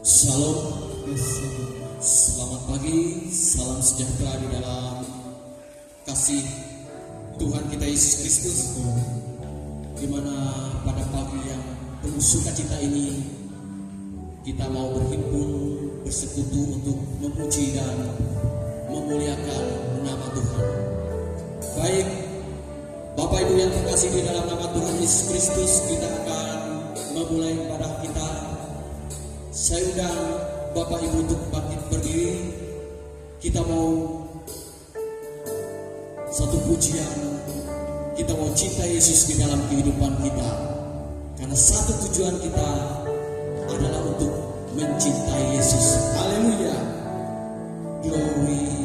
Shalom, selamat pagi, salam sejahtera di dalam kasih Tuhan kita Yesus Kristus. Di mana pada pagi yang penuh sukacita ini kita mau berhimpun bersekutu untuk memuji dan memuliakan nama Tuhan. Baik, Bapak Ibu yang terkasih di dalam nama Tuhan Yesus Kristus, kita akan memulai ibadah kita. Saya undang Bapak Ibu untuk bangkit berdiri. Kita mau satu pujian. Kita mau cinta Yesus di dalam kehidupan kita. Karena satu tujuan kita adalah untuk mencintai Yesus. Haleluya. Glory.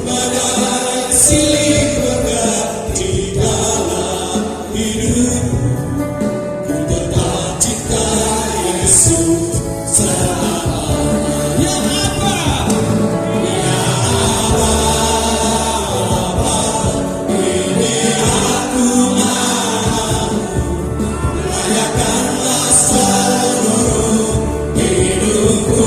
badai silih bergerak di dalam hidup. Ku tetap cinta Yesus selamanya. Ya apa? Ya apa? Ini aku mau. Layakanlah seluruh hidupku.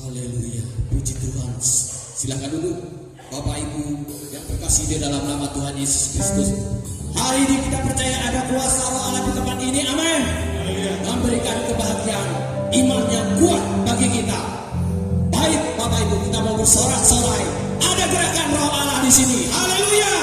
Haleluya, puji Tuhan. Silakan duduk Bapak Ibu yang terkasih di dalam nama Tuhan Yesus Kristus. Hari ini kita percaya ada kuasa Roh Allah di tempat ini, amin. Memberikan kebahagiaan, iman yang kuat bagi kita. Baik Bapak Ibu, kita mau bersorak-sorai. Ada gerakan Roh Allah di sini. Haleluya.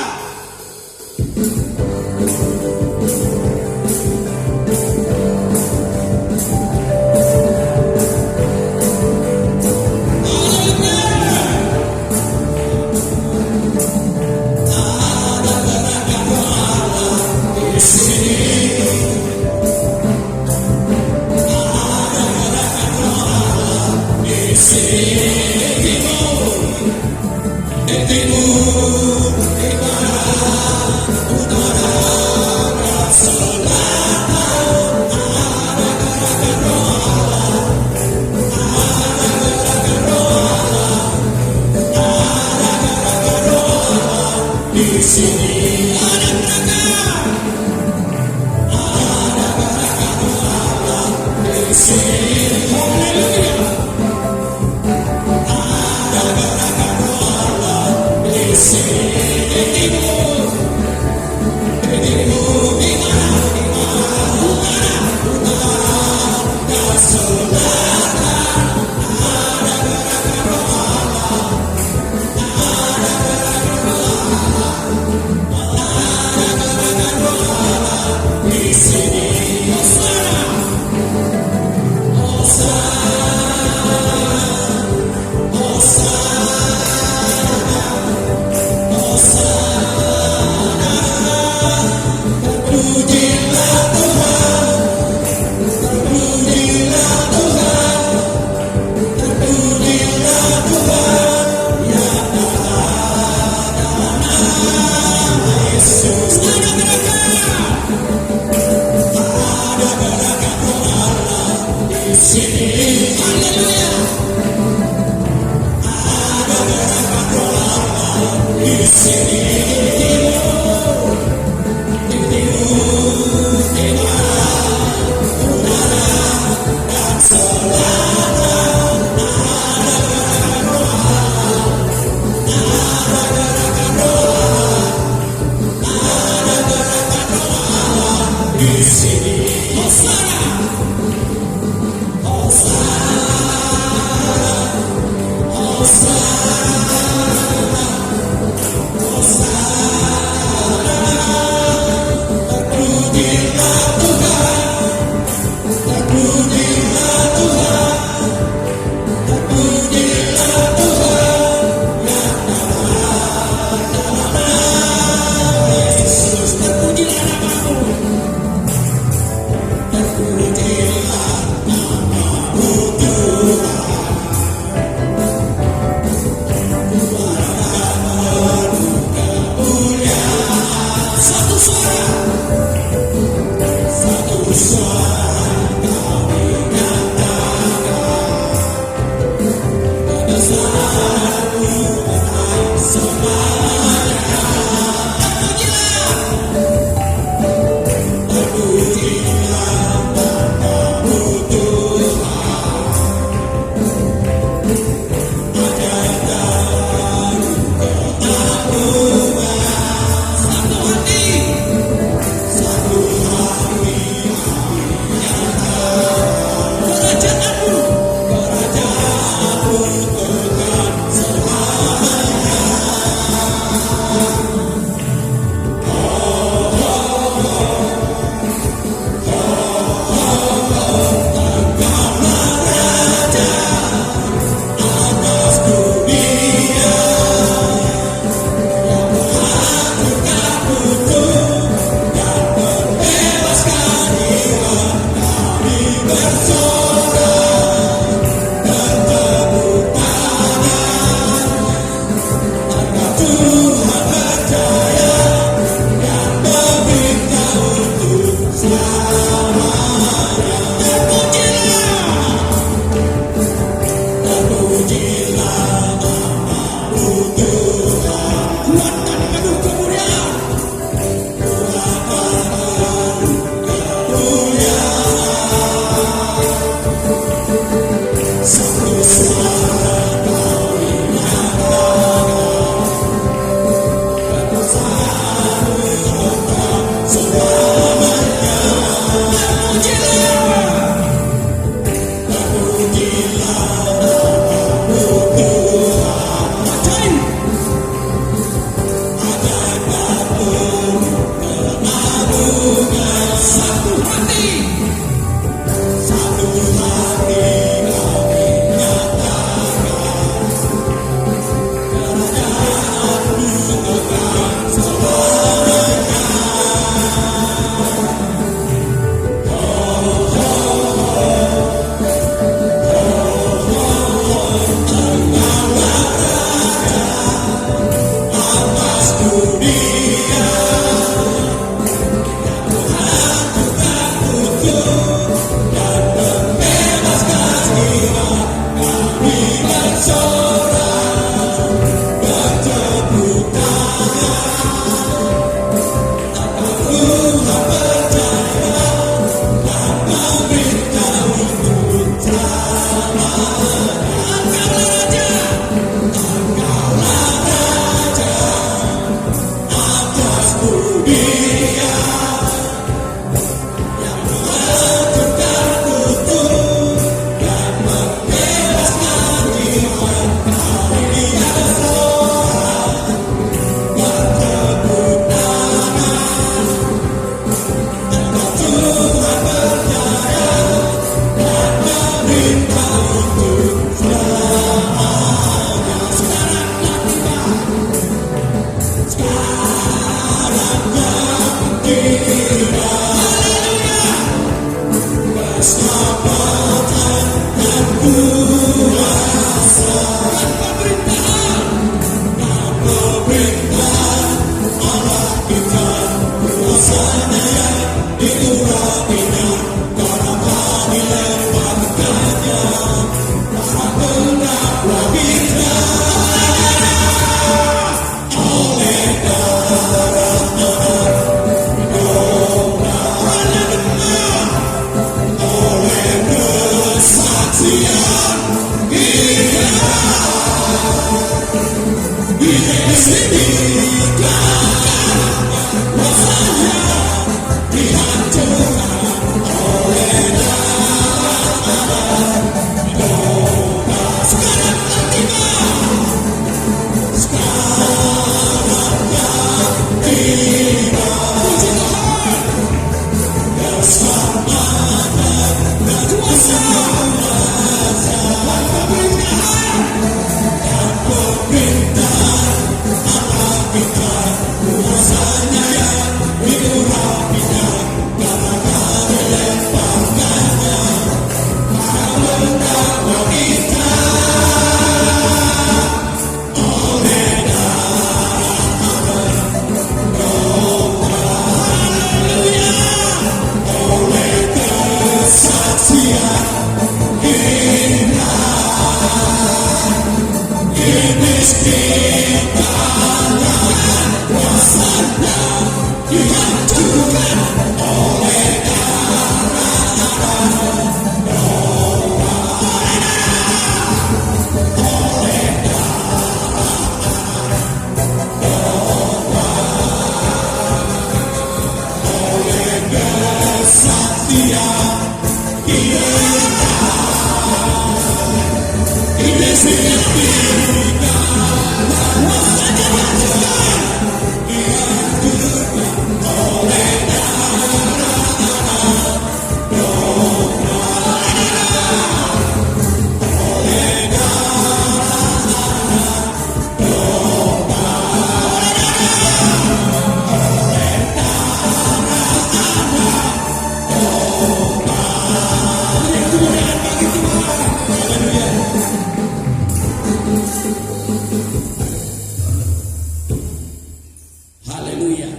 Haleluya.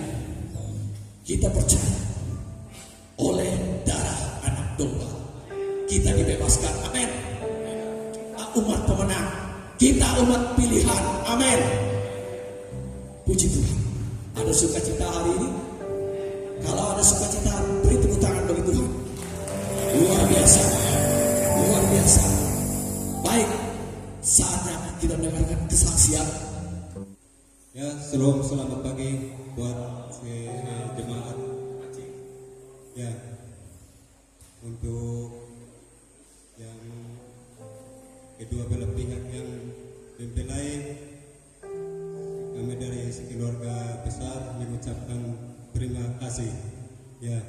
Kita percaya oleh darah anak domba kita dibebaskan. Amin. Umat pemenang, kita umat pilihan. Amin. Puji Tuhan. Ada sukacita hari ini? Kalau ada sukacita, beri tepuk tangan bagi Tuhan. Luar biasa. Luar biasa. Baik, saatnya kita mendengarkan kesaksian. Ya, selamat pagi buat jemaat. Ya, untuk yang kedua belah pihak yang mempelai, kami dari keluarga besar mengucapkan terima kasih. Ya,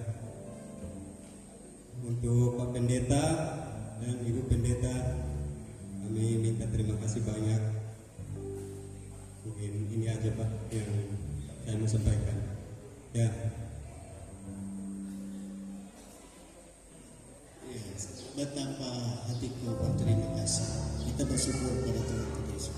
untuk Pak Pendeta dan Ibu Pendeta, kami minta terima kasih banyak. Mungkin ini aja Pak yang saya mau sampaikan. Ya. Betapa hatiku berterima kasih. Kita bersyukur pada Tuhan kita Yesus.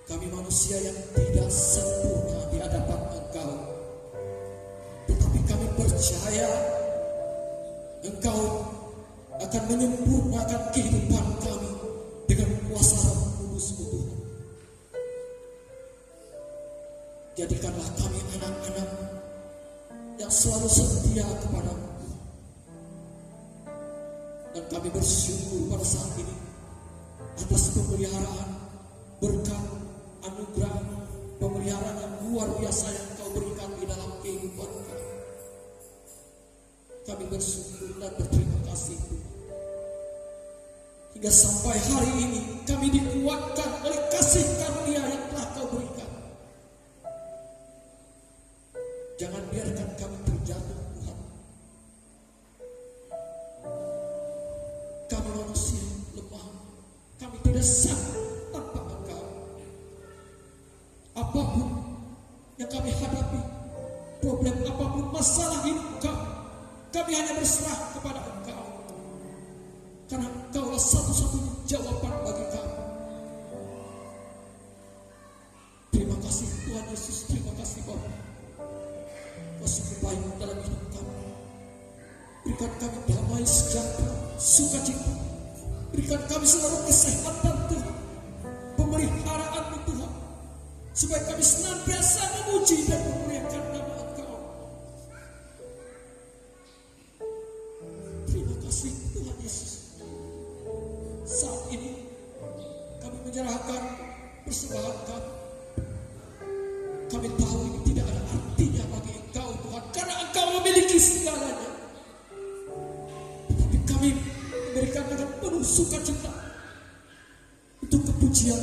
Kami manusia yang tidak sempurna di hadapan Engkau, tetapi kami percaya Engkau akan menyempurnakan kehidupan kami dengan kuasa Roh Kudus-Mu Tuhan. Jadikanlah kami anak-anak yang selalu setia kepada-Mu. Dan kami bersyukur pada saat ini atas pemeliharaan, berkat, anugerah, pemeliharaan yang luar biasa yang Kau berikan di dalam kehidupan kami. Kami bersyukur dan berterima kasih. Hingga sampai hari ini kami dikuatkan oleh kasih karunia yang telah Kau berikan. Jangan biarkan kami terjatuh, Tuhan. Kami manusia lemah, kami tidak sanggup tanpa Engkau. Apapun yang kami hadapi, problem apapun, masalah hidup kami hanya berserah kepada Engkau. Karena Engkaulah satu-satunya jawaban bagi kami. Terima kasih Tuhan Yesus, terima kasih Bapa. Kau sungguh baik dalam hidup kami. Berikan kami damai sejahtera, sukacita. Berikan kami selalu kesehatan Tuhan, pemeliharaan-Mu Tuhan, supaya kami senantiasa memuji dan memuliakan nama Engkau. Terima kasih Tuhan Yesus. Saat ini kami menyerahkan persembahan kami. Kami tahu ini tidak ada artinya bagi Engkau Tuhan, karena Engkau memiliki segalanya. Tetapi kami memberikan dengan penuh sukacita untuk kepujian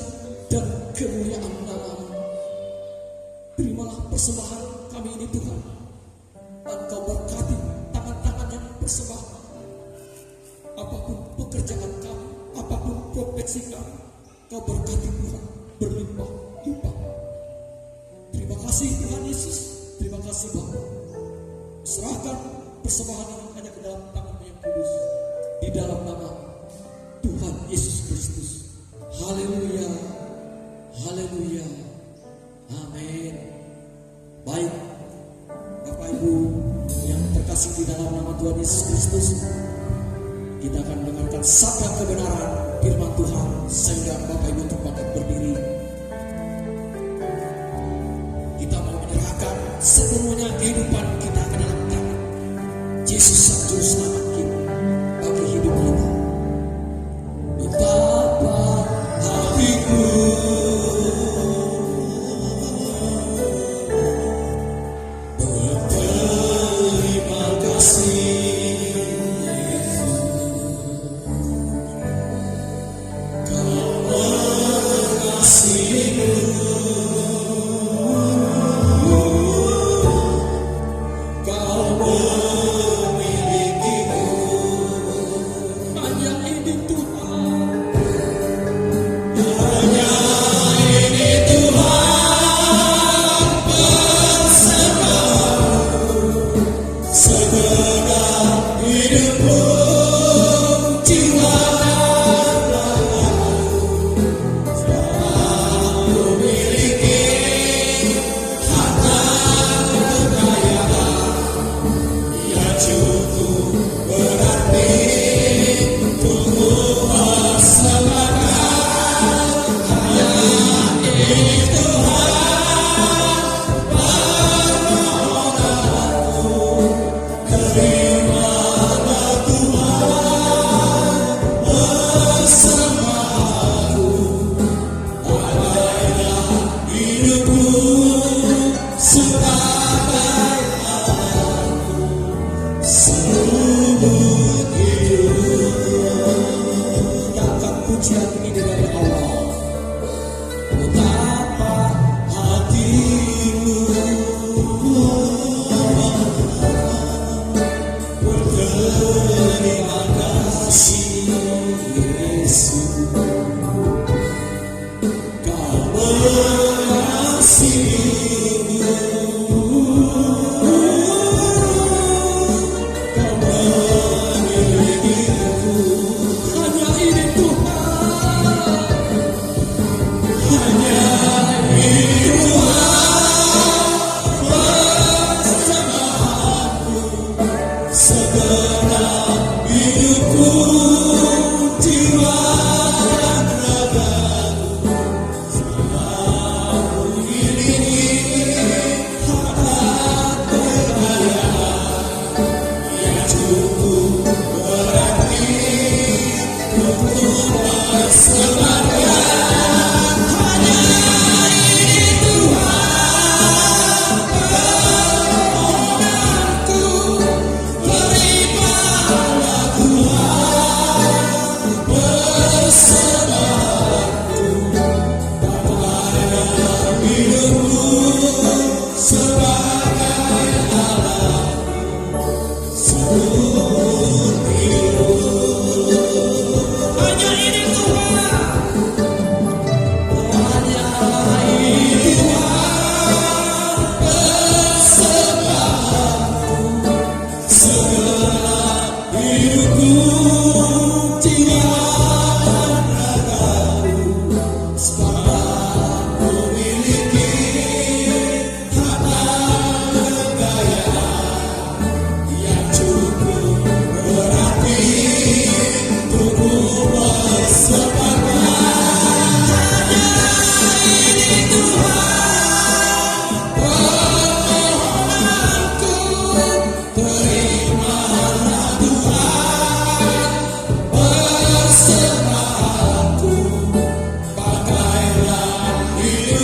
dan kemuliaan nama-Mu. Terimalah persembahan kami ini Tuhan, dan Kau berkati tangan-tangan yang bersembahan. Apapun pekerjaan kami, apapun profesi kami, Kau berkati Tuhan berlimpah-limpah. Terima kasih Tuhan Yesus, terima kasih Bapa. Serahkan persembahan ini hanya ke dalam tangan-Mu yang kudus, di dalam nama Tuhan Yesus Kristus. Haleluya, haleluya, amin. Baik, Bapak Ibu yang terkasih di dalam nama Tuhan Yesus Kristus, kita akan mendengarkan sabda kebenaran firman Tuhan, sehingga Bapak Ibu dapat berdiri. Kita mau menyerahkan sepenuhnya kehidupan kita ke dalam tangan Yesus Sang Juru Selamat kita bagi hidup kita. Betapa hatiku berterima kasih, Kau mengasihiku, Kau memilikiku. Hanya ini Tuhan, hanya ini Tuhan bersamaku, segenap hidupku, jiwa dan ragaku. Aku miliki harta kekayaan yang cukup berarti untuk bersamakan. Hanya ini Tuhan permohonanku, terimalah Tuhan bersama aku. Adailah hidupku sebagai anakku, seumur hidup. Katakan pujian ini dari Allah. Betapa hatiku berterima kasih, Yesus. Kau mengasihiku, Kau memilikiku. Hanya ini Tuhan, hanya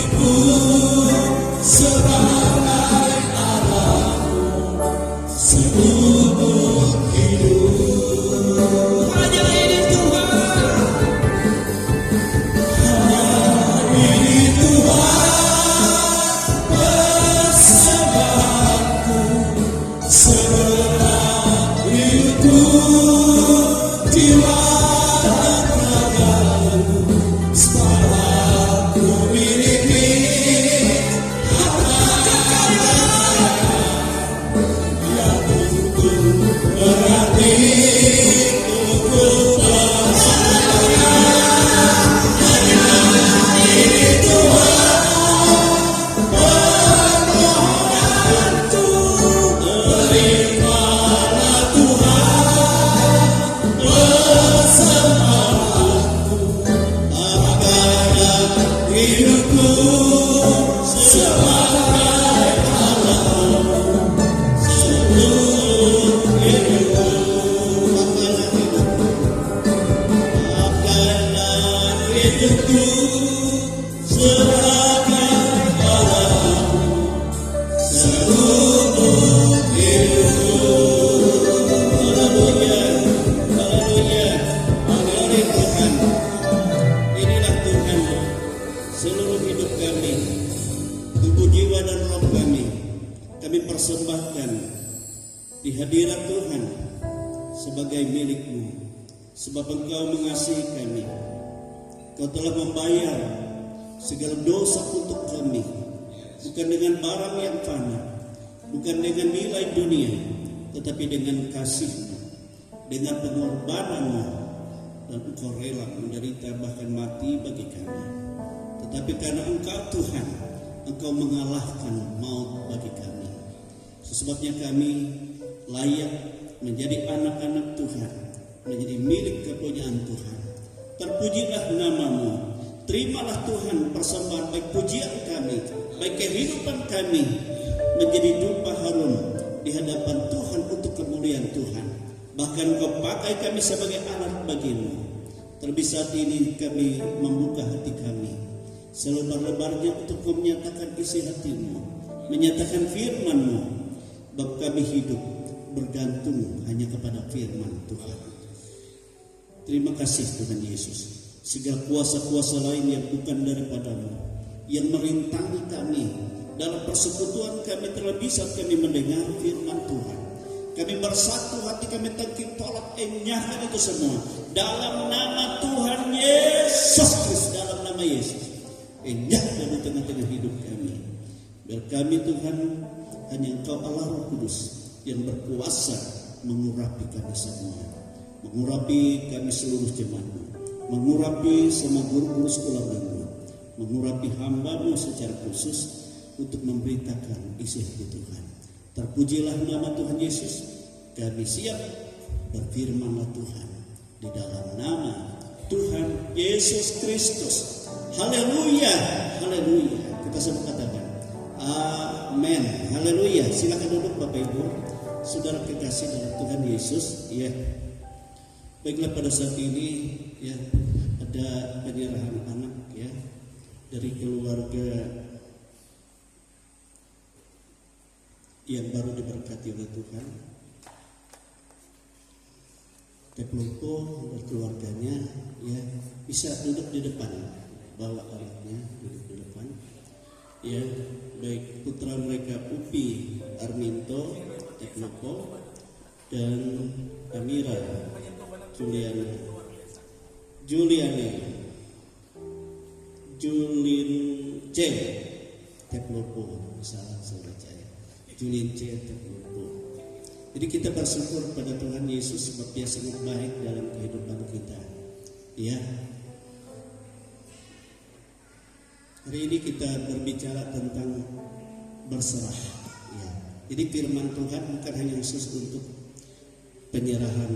hidupku sebagai Allahmu seumur hidup. Hanya ini Tuhan, ini Tuhan persembahanku segenap hidupku, jiwa dan ragaku, segala ku miliki, harta kekayaan yang untuk berarti untuk seluruh hidup kami, tubuh, jiwa, dan roh kami persembahkan di hadirat Tuhan sebagai milik-Mu, sebab Engkau mengasihi kami. Kau telah membayar segala dosa untuk kami, bukan dengan barang yang fana, bukan dengan nilai dunia, tetapi dengan kasih-Mu, dengan pengorbanan-Mu, dan Engkau rela menderita bahkan mati bagi kami. Tetapi karena Engkau Tuhan, Engkau mengalahkan maut bagi kami. Sebabnya kami layak menjadi anak-anak Tuhan, menjadi milik kepunyaan Tuhan. Terpujilah nama-Mu. Terimalah Tuhan persembahan baik pujian kami, baik kehidupan kami, menjadi dupa harum di hadapan Tuhan untuk kemuliaan Tuhan. Bahkan Kau pakai kami sebagai alat bagi-Mu. Terlebih saat ini kami membuka hati kami selebar-lebarnya untuk menyatakan isi hati-Mu, menyatakan firman-Mu. Bab kami hidup bergantung hanya kepada firman Tuhan. Terima kasih Tuhan Yesus. Segala kuasa-kuasa lain yang bukan daripada-Mu, yang merintangi kami dalam persekutuan kami, terlebih saat kami mendengar firman Tuhan, kami bersatu hati, kami tangkap tolak enyahkan itu semua dalam nama Tuhan Yesus Kristus. Dalam nama Yesus, enyahkan di tengah-tengah hidup kami. Biar kami Tuhan, hanya Engkau Allah Roh Kudus yang berkuasa mengurapi kami semua, mengurapi kami seluruh jemaat-Mu, mengurapi semua guru-guru sekolah-Mu, mengurapi hamba-Mu secara khusus untuk memberitakan isi hati Tuhan. Terpujilah nama Tuhan Yesus. Kami siap berfirman-Lah Tuhan di dalam nama Tuhan Yesus Kristus. Haleluya, haleluya. Kita semua katakan amin, haleluya. Silakan duduk Bapak Ibu, saudara kekasih dalam Tuhan Yesus. Ya, baiklah, pada saat ini ya ada penyerahan anak ya dari keluarga yang baru diberkati oleh Tuhan. Teplopo dan keluarganya ya bisa duduk di depan, bawa anaknya duduk di depan. Ya, baik putra mereka Upi Arminto Teplopo dan Amira Juliane Julin C Teplopo, salah saya baca ya, Julin C Teplopo. Jadi kita bersyukur pada Tuhan Yesus sebab Dia sangat baik dalam kehidupan kita. Ya. Hari ini kita berbicara tentang berserah. Ya. Jadi firman Tuhan bukan hanya khusus untuk penyerahan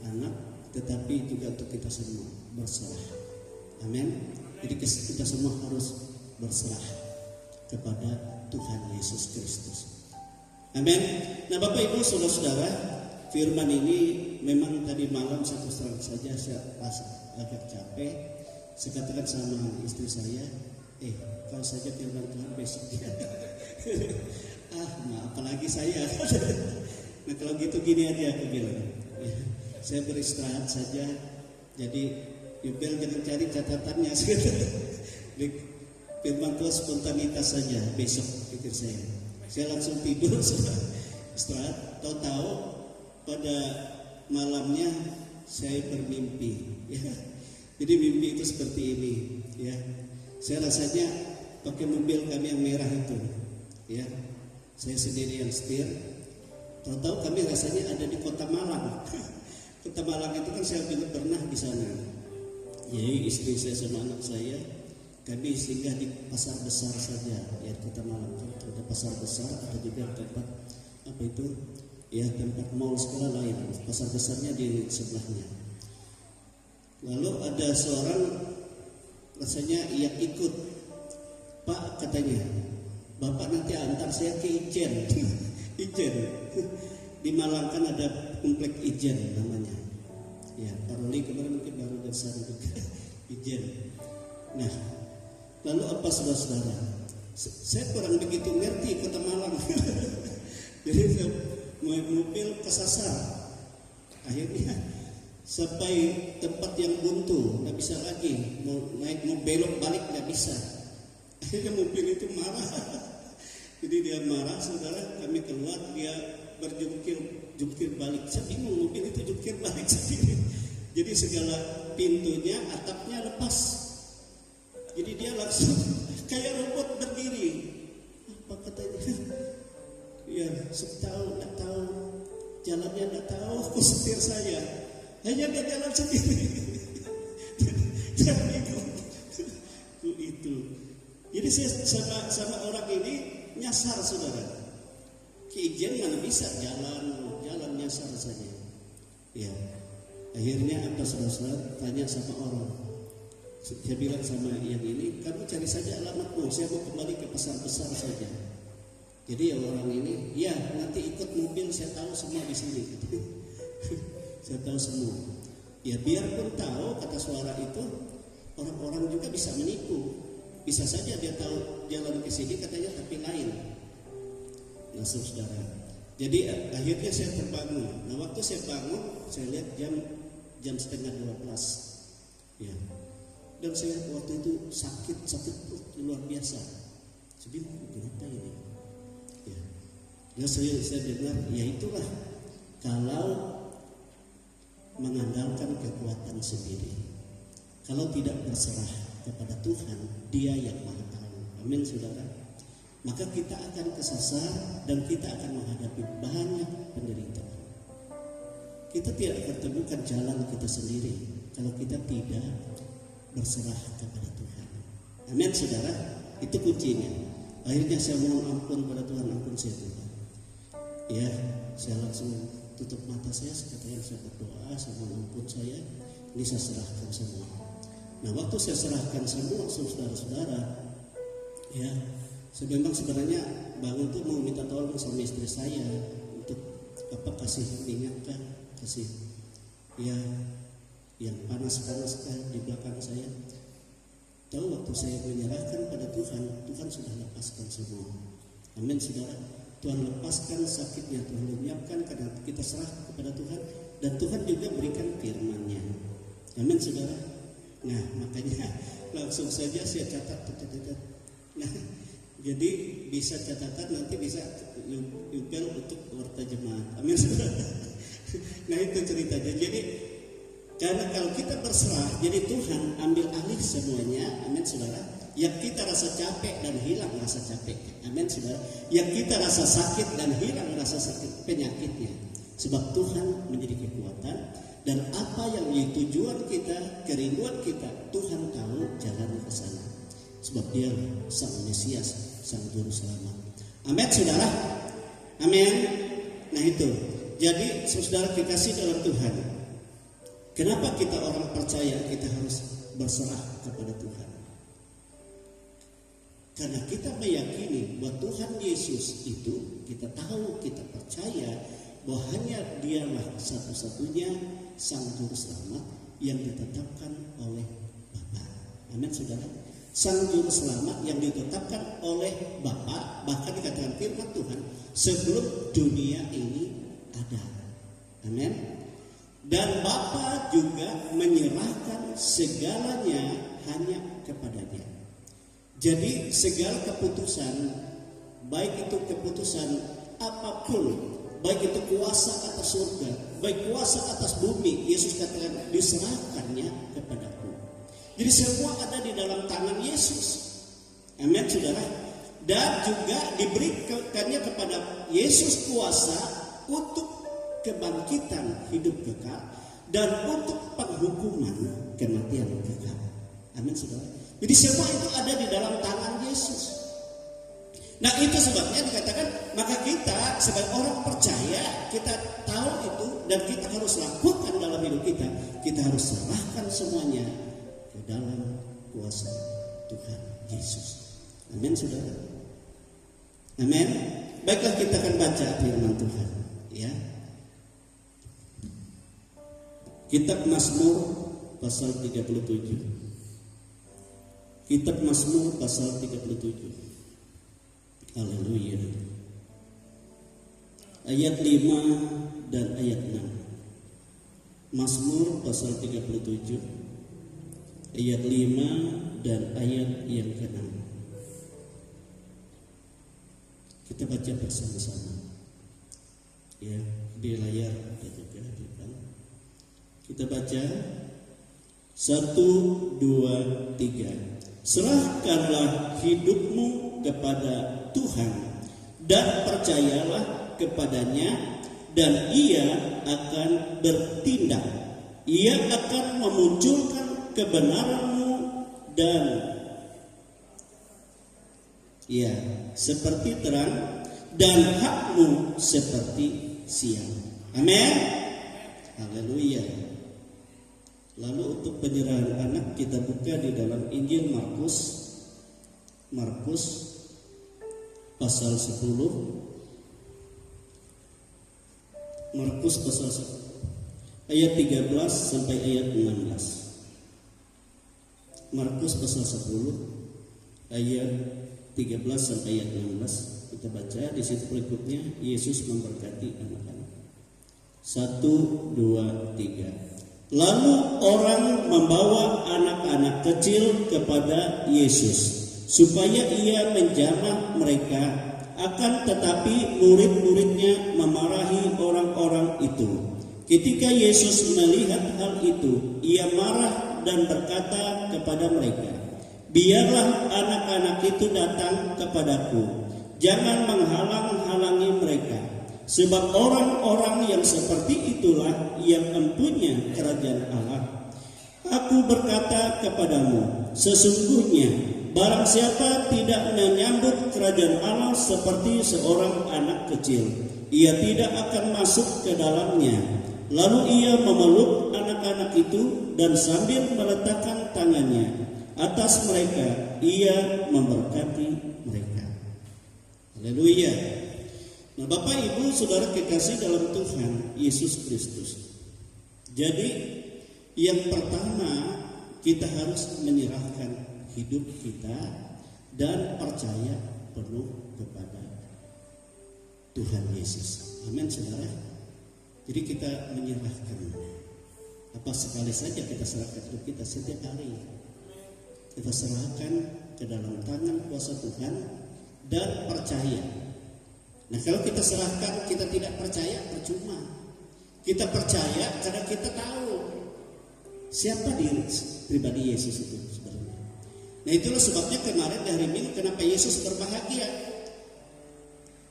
anak, tetapi juga untuk kita semua berserah. Amin. Jadi kita semua harus berserah kepada Tuhan Yesus Kristus. Amin. Nah Bapak Ibu saudara-saudara, firman ini memang tadi malam saya terus terang saja saya rasa agak capek. Saya katakan sama istri saya, Kau saja firman Tuhan besok dia. Apalagi saya. Nah kalau gitu gini aja aku bilang, saya beristirahat saja. Jadi Yubel jangan cari catatannya. Firman Tuhan spontanitas saja besok pikir saya. Saya langsung tidur sudah istirahat. Tahu-tahu pada malamnya saya bermimpi. Ya. Jadi mimpi itu seperti ini. Ya. Saya rasanya pakai mobil kami yang merah itu. Ya. Saya sendiri yang setir. Tahu-tahu kami rasanya ada di Kota Malang. Kota Malang itu kan saya belum pernah di sana. Jadi istri saya sama anak saya, kami singgah di pasar besar saja. Ya Kota Malang kan ada pasar besar, ada juga tempat apa itu? Ya tempat mall sekolah lain. Pasar besarnya di sebelahnya. Lalu ada seorang rasanya yang ikut. Pak katanya, Bapak nanti antar saya ke Ijen. Ijen. Di Malang kan ada komplek Ijen namanya. Ya, Paroli kemarin mungkin baru dari sana juga. Ijen. Nah, lalu apa saudara-saudara? Saya kurang begitu ngerti Kota Malang. Jadi saya mobil kesasar. Akhirnya sampai tempat yang buntu, nggak bisa lagi. Mau belok balik nggak bisa. Akhirnya mobil itu marah. Jadi dia marah, saudara. Kami keluar, dia berjungkir balik. Saya bingung mobil itu jungkir balik sendiri. Jadi segala pintunya, atapnya lepas. Jadi dia langsung kayak robot berdiri. Apa katanya? Ya, nggak tahu jalannya, nggak tahu. Aku setir saya. Hanya dia jalan sendiri. Dan itu. Jadi saya sama orang ini nyasar saudara. Ki Ijen mana bisa jalan nyasar saja. Ya. Akhirnya apa saudara tanya sama orang. Saya bilang sama yang ini, kamu cari saja alamatmu. Saya mau kembali ke pasar besar saja. Jadi ya orang ini, ya nanti ikut mobil, saya tahu semua di sini. Saya tahu semua. Ya biarpun tahu kata suara itu, orang-orang juga bisa menipu. Bisa saja dia tahu jalan ke sini katanya tapi lain. Nah saudara. Jadi akhirnya saya terbangun. Nah waktu saya bangun, saya lihat jam setengah 12. Ya. Dan saya waktu itu sakit luar biasa. Saya bingung kenapa ini. Ya. Dan saya dengar, ya itulah kalau mengandalkan kekuatan sendiri. Kalau tidak berserah kepada Tuhan, Dia yang Maha Tahu. Amin, saudara. Maka kita akan kesasar dan kita akan menghadapi banyak penderitaan. Kita tidak akan temukan jalan kita sendiri kalau kita tidak berserah kepada Tuhan. Amin, saudara. Itu kuncinya. Akhirnya saya mohon ampun pada Tuhan, ampun saya Tuhan. Ya, saya langsung tutup mata saya berdoa, saya mohon ampun saya. Ini saya serahkan semua. Nah, waktu saya serahkan semua saudara-saudara, ya, sebenarnya bangun tuh mau minta tolong sama istri saya untuk kasih minyak kan, kasih ya yang panas-panas kan di belakang saya. Tahu waktu saya menyerahkan pada Tuhan, Tuhan sudah lepaskan semua. Amin, saudara. Tuhan lepaskan sakitnya, Tuhan menyiapkan karena kita serah kepada Tuhan, dan Tuhan juga berikan firman-Nya. Amin, saudara. Nah, makanya langsung saja saya catat. Nah, jadi bisa catatan nanti bisa Yubel untuk warta jemaat. Amin, saudara. Nah, itu ceritanya. Jadi karena kalau kita berserah, jadi Tuhan ambil alih semuanya. Amin, saudara. Yang kita rasa capek dan hilang rasa capek. Amin, saudara. Yang kita rasa sakit dan hilang rasa sakit penyakitnya. Sebab Tuhan menjadi kekuatan. Dan apa yang menjadi tujuan kita, kerinduan kita, Tuhan tahu jalan ke sana. Sebab Dia Sang Mesias, Sang Juru Selamat. Amin, saudara. Amin. Nah itu. Jadi saudara kekasih dalam Tuhan, kenapa kita orang percaya kita harus berserah kepada Tuhan? Karena kita meyakini bahwa Tuhan Yesus itu, kita tahu, kita percaya bahwa hanya Dialah satu-satunya Sang Juru Selamat yang ditetapkan oleh Bapa. Amin, saudara. Sang Juru Selamat yang ditetapkan oleh Bapa, bahkan dikatakan firman Tuhan sebelum dunia ini ada. Amin. Dan Bapa juga menyerahkan segalanya hanya kepadanya. Jadi segala keputusan, baik itu keputusan apapun, baik itu kuasa atas surga, baik kuasa atas bumi, Yesus katakan diserahkannya kepadaku. Jadi semua ada di dalam tangan Yesus. Amin, saudara. Dan juga diberikannya kepada Yesus kuasa untuk kebangkitan hidup kekal dan untuk penghukuman kematian kekal. Amin, saudara. Jadi semua itu ada di dalam tangan Yesus. Nah, itu sebabnya dikatakan maka kita sebagai orang percaya, kita tahu itu dan kita harus lakukan dalam hidup kita. Kita harus serahkan semuanya ke dalam kuasa Tuhan Yesus. Amin, saudara. Amin. Baiklah, kita akan baca firman Tuhan, ya. Kitab Mazmur pasal 37. Kitab Mazmur pasal 37. Haleluya. Ayat 5 dan ayat 6. Mazmur pasal 37 ayat 5 dan ayat yang ke-6. Kita baca bersama-sama. Ya, di layar ada juga di depan. Kita baca 1, 2, 3. Serahkanlah hidupmu kepada Tuhan dan percayalah kepadanya, dan Ia akan bertindak. Ia akan memunculkan kebenaranmu dan ya seperti terang dan hakmu seperti siang. Amin. Haleluya. Lalu untuk penyerahan anak kita buka di dalam Injil Markus pasal 10. Markus pasal 10 ayat 13 sampai ayat 16. Markus pasal 10 ayat 13 sampai ayat 16. Kita baca di situ berikutnya. Yesus memberkati anak-anak. 1, 2, 3. Lalu orang membawa anak-anak kecil kepada Yesus supaya ia menjamah mereka. Akan tetapi murid-muridnya memarahi orang-orang itu. Ketika Yesus melihat hal itu, ia marah dan berkata kepada mereka, "Biarlah anak-anak itu datang kepadaku, jangan menghalang-halangi mereka, sebab orang-orang yang seperti itulah yang mempunyai kerajaan Allah. Aku berkata kepadamu, sesungguhnya barang siapa tidak menyambut kerajaan Allah seperti seorang anak kecil, ia tidak akan masuk ke dalamnya." Lalu ia memeluk anak-anak itu dan sambil meletakkan tangannya atas mereka, ia memberkati mereka. Haleluya. Nah, Bapak Ibu Saudara kekasih dalam Tuhan Yesus Kristus. Jadi yang pertama kita harus menyerahkan hidup kita dan percaya penuh kepada Tuhan Yesus. Amin, saudara. Jadi kita menyerahkan. Apa sekali saja kita serahkan hidup kita setiap hari. Kita serahkan ke dalam tangan kuasa Tuhan dan percaya. Nah, kalau kita serahkan kita tidak percaya, percuma. Kita percaya karena kita tahu siapa diri pribadi Yesus itu sebenarnya. Nah, itulah sebabnya kemarin di hari Minggu kenapa Yesus berbahagia.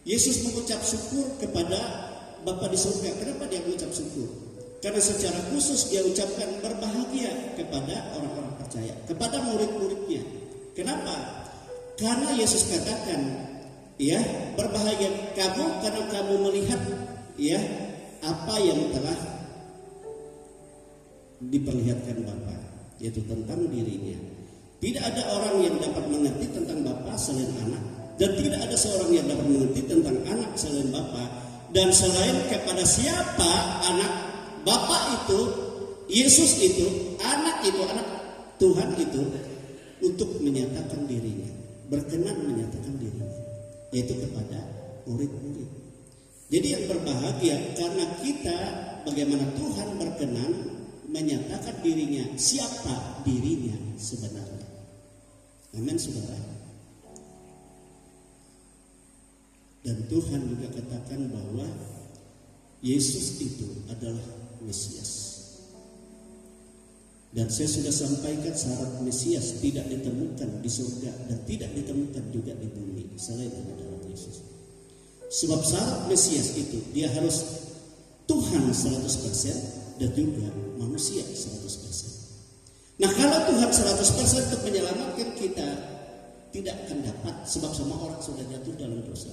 Yesus mengucap syukur kepada Bapa di surga. Kenapa dia mengucap syukur? Karena secara khusus dia ucapkan berbahagia kepada orang-orang percaya, kepada murid-muridnya. Kenapa? Karena Yesus katakan, ya, berbahagia kamu karena kamu melihat, ya, apa yang telah diperlihatkan Bapa, yaitu tentang dirinya. Tidak ada orang yang dapat mengerti tentang Bapa selain anak, dan tidak ada seorang yang dapat mengerti tentang anak selain Bapa. Dan selain kepada siapa anak Bapa itu, Yesus itu, anak Tuhan itu, untuk menyatakan dirinya, berkenan menyatakan dirinya, yaitu kepada murid-murid. Jadi yang berbahagia karena kita bagaimana Tuhan berkenan menyatakan dirinya, siapa dirinya sebenarnya. Amin saudara. Dan Tuhan juga katakan bahwa Yesus itu adalah Mesias. Dan saya sudah sampaikan syarat Mesias tidak ditemukan di surga dan tidak ditemukan juga di bumi selain ada dalam Yesus. Sebab syarat Mesias itu dia harus Tuhan 100% dan juga manusia 100%. Nah kalau Tuhan 100% untuk menyelamatkan kita tidak akan dapat, sebab semua orang sudah jatuh dalam dosa.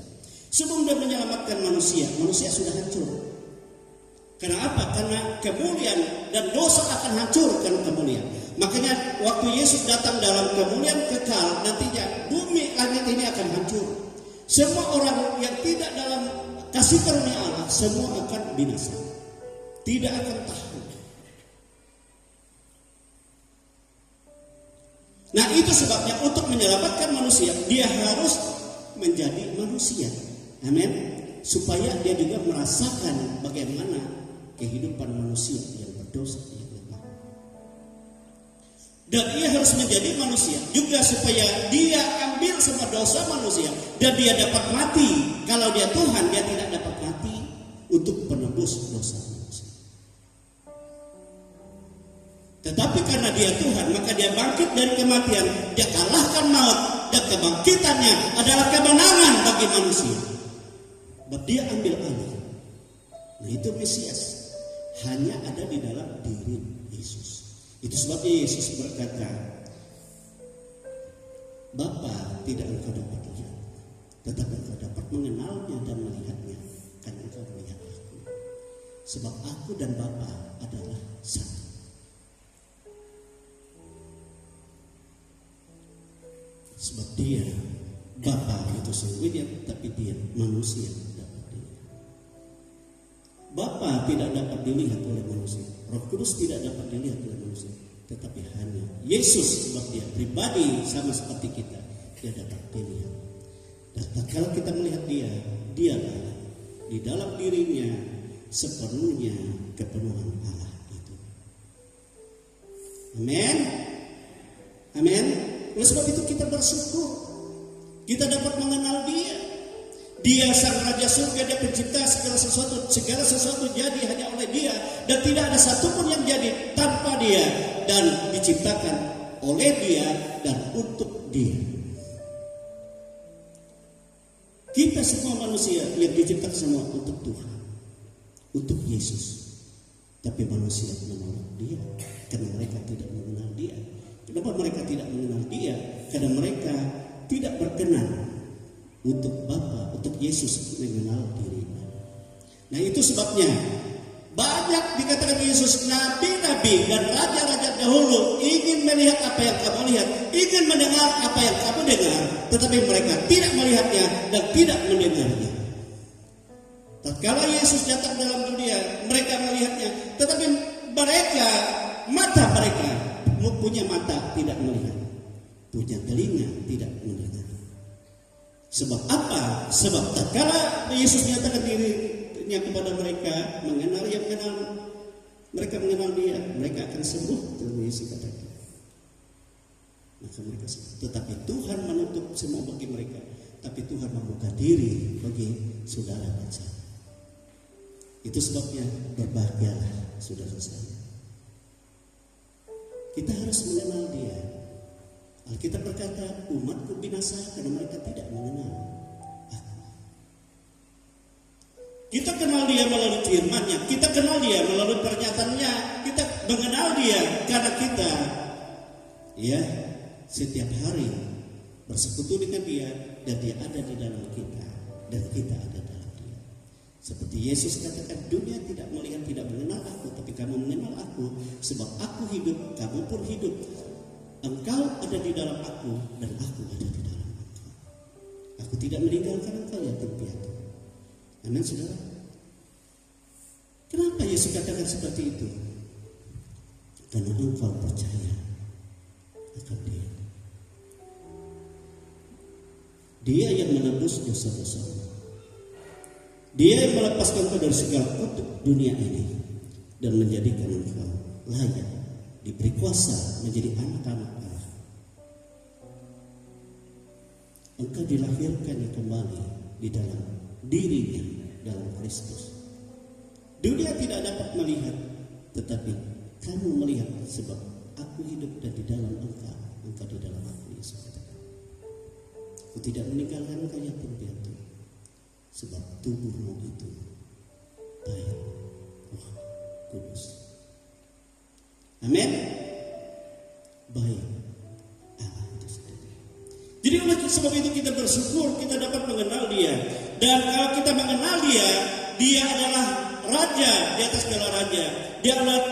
Sebelum dia menyelamatkan manusia, manusia sudah hancur. Karena apa? Karena kemuliaan dan dosa akan hancur karena kemuliaan. Makanya waktu Yesus datang dalam kemuliaan kekal, nantinya bumi langit ini akan hancur. Semua orang yang tidak dalam kasih karunia Allah, semua akan binasa. Tidak akan tahan. Nah itu sebabnya untuk menyelamatkan manusia, dia harus menjadi manusia. Amin. Supaya dia juga merasakan bagaimana kehidupan manusia yang berdosa, yang lemah. Dan ia harus menjadi manusia juga supaya dia ambil semua dosa manusia dan dia dapat mati. Kalau dia Tuhan, dia tidak dapat mati untuk penebus dosa manusia. Tetapi karena dia Tuhan, maka dia bangkit dari kematian, dia kalahkan maut, dan kebangkitannya adalah kemenangan bagi manusia. Dia ambil alih. Nah itu Mesias. Hanya ada di dalam diri Yesus. Itu sebabnya Yesus berkata, Bapa tidak engkau dapat lihat, tetapi engkau dapat mengenalnya dan melihatnya, karena engkau melihat aku. Sebab aku dan Bapa adalah satu. Sebab dia, Bapa itu sungguhnya, tapi dia manusia. Bapa tidak dapat dilihat oleh manusia, Roh Kudus tidak dapat dilihat oleh manusia, tetapi hanya Yesus, sebab dia pribadi sama seperti kita, dia dapat dilihat. Dan kalau kita melihat dia, dialah di dalam dirinya sepenuhnya kepenuhan Allah itu. Amin. Amin. Oleh sebab itu kita bersyukur, kita dapat mengenal dia. Dia sang Raja Surga, dia pencipta segala sesuatu jadi hanya oleh dia, dan tidak ada satupun yang jadi tanpa dia, dan diciptakan oleh dia dan untuk dia. Kita semua manusia yang diciptakan semua untuk Tuhan, untuk Yesus. Tapi manusia menolak dia karena mereka tidak mengenal dia. Kenapa mereka tidak mengenal dia? Karena mereka tidak berkenan untuk Bapa, untuk Yesus mengenal dirinya. Nah itu sebabnya banyak dikatakan Yesus, nabi-nabi dan raja-raja dahulu ingin melihat apa yang kamu lihat, ingin mendengar apa yang kamu dengar, tetapi mereka tidak melihatnya dan tidak mendengarnya. Tatkala Yesus datang dalam dunia, mereka melihatnya, tetapi mereka, mata mereka punya mata tidak melihat, punya telinga tidak mendengar. Sebab apa? Sebab tatkala Yesus menyatakan dirinya kepada mereka, mengenal yang mengenal, mereka mengenal dia, mereka akan sembuh. Terus Yesus katakan, maka mereka sembuh. Tetapi Tuhan menutup semua bagi mereka, tapi Tuhan membuka diri bagi saudara dan saya. Itu sebabnya berbahagialah saudara saya. Kita harus mengenal dia. Alkitab berkata, umatku binasa karena mereka tidak mengenal aku. Kita kenal dia melalui firman-Nya, kita kenal dia melalui pernyataannya, kita mengenal dia karena kita setiap hari bersekutu dengan dia, dan dia ada di dalam kita, dan kita ada dalam dia. Seperti Yesus katakan, dunia tidak melihat, tidak mengenal aku, tapi kamu mengenal aku, sebab aku hidup, kamu pun hidup. Engkau ada di dalam aku, dan aku ada di dalam engkau. Aku tidak meninggalkan engkau ya piatu. Amin saudara. Kenapa Yesus katakan seperti itu? Karena engkau percaya akan dia. Dia yang menebus dosa-dosamu. Dia yang melepaskan kau dari segala kutuk dunia ini dan menjadikan engkau layak diberi kuasa menjadi anak-anak Allah. Engkau dilahirkan kembali di dalam dirinya, dalam Kristus. Dunia tidak dapat melihat, tetapi kamu melihat sebab aku hidup dan di dalam engkau, engkau di dalam aku. Yesus katakan, aku tidak meninggalkan engkau yatim piatu, sebab tubuhmu itu baik, kudus. Amin. Baik Allah itu sendiri. Jadi oleh sebab itu kita bersyukur kita dapat mengenal Dia. Dan kalau kita mengenal Dia, Dia adalah Raja di atas segala raja. Dia adalah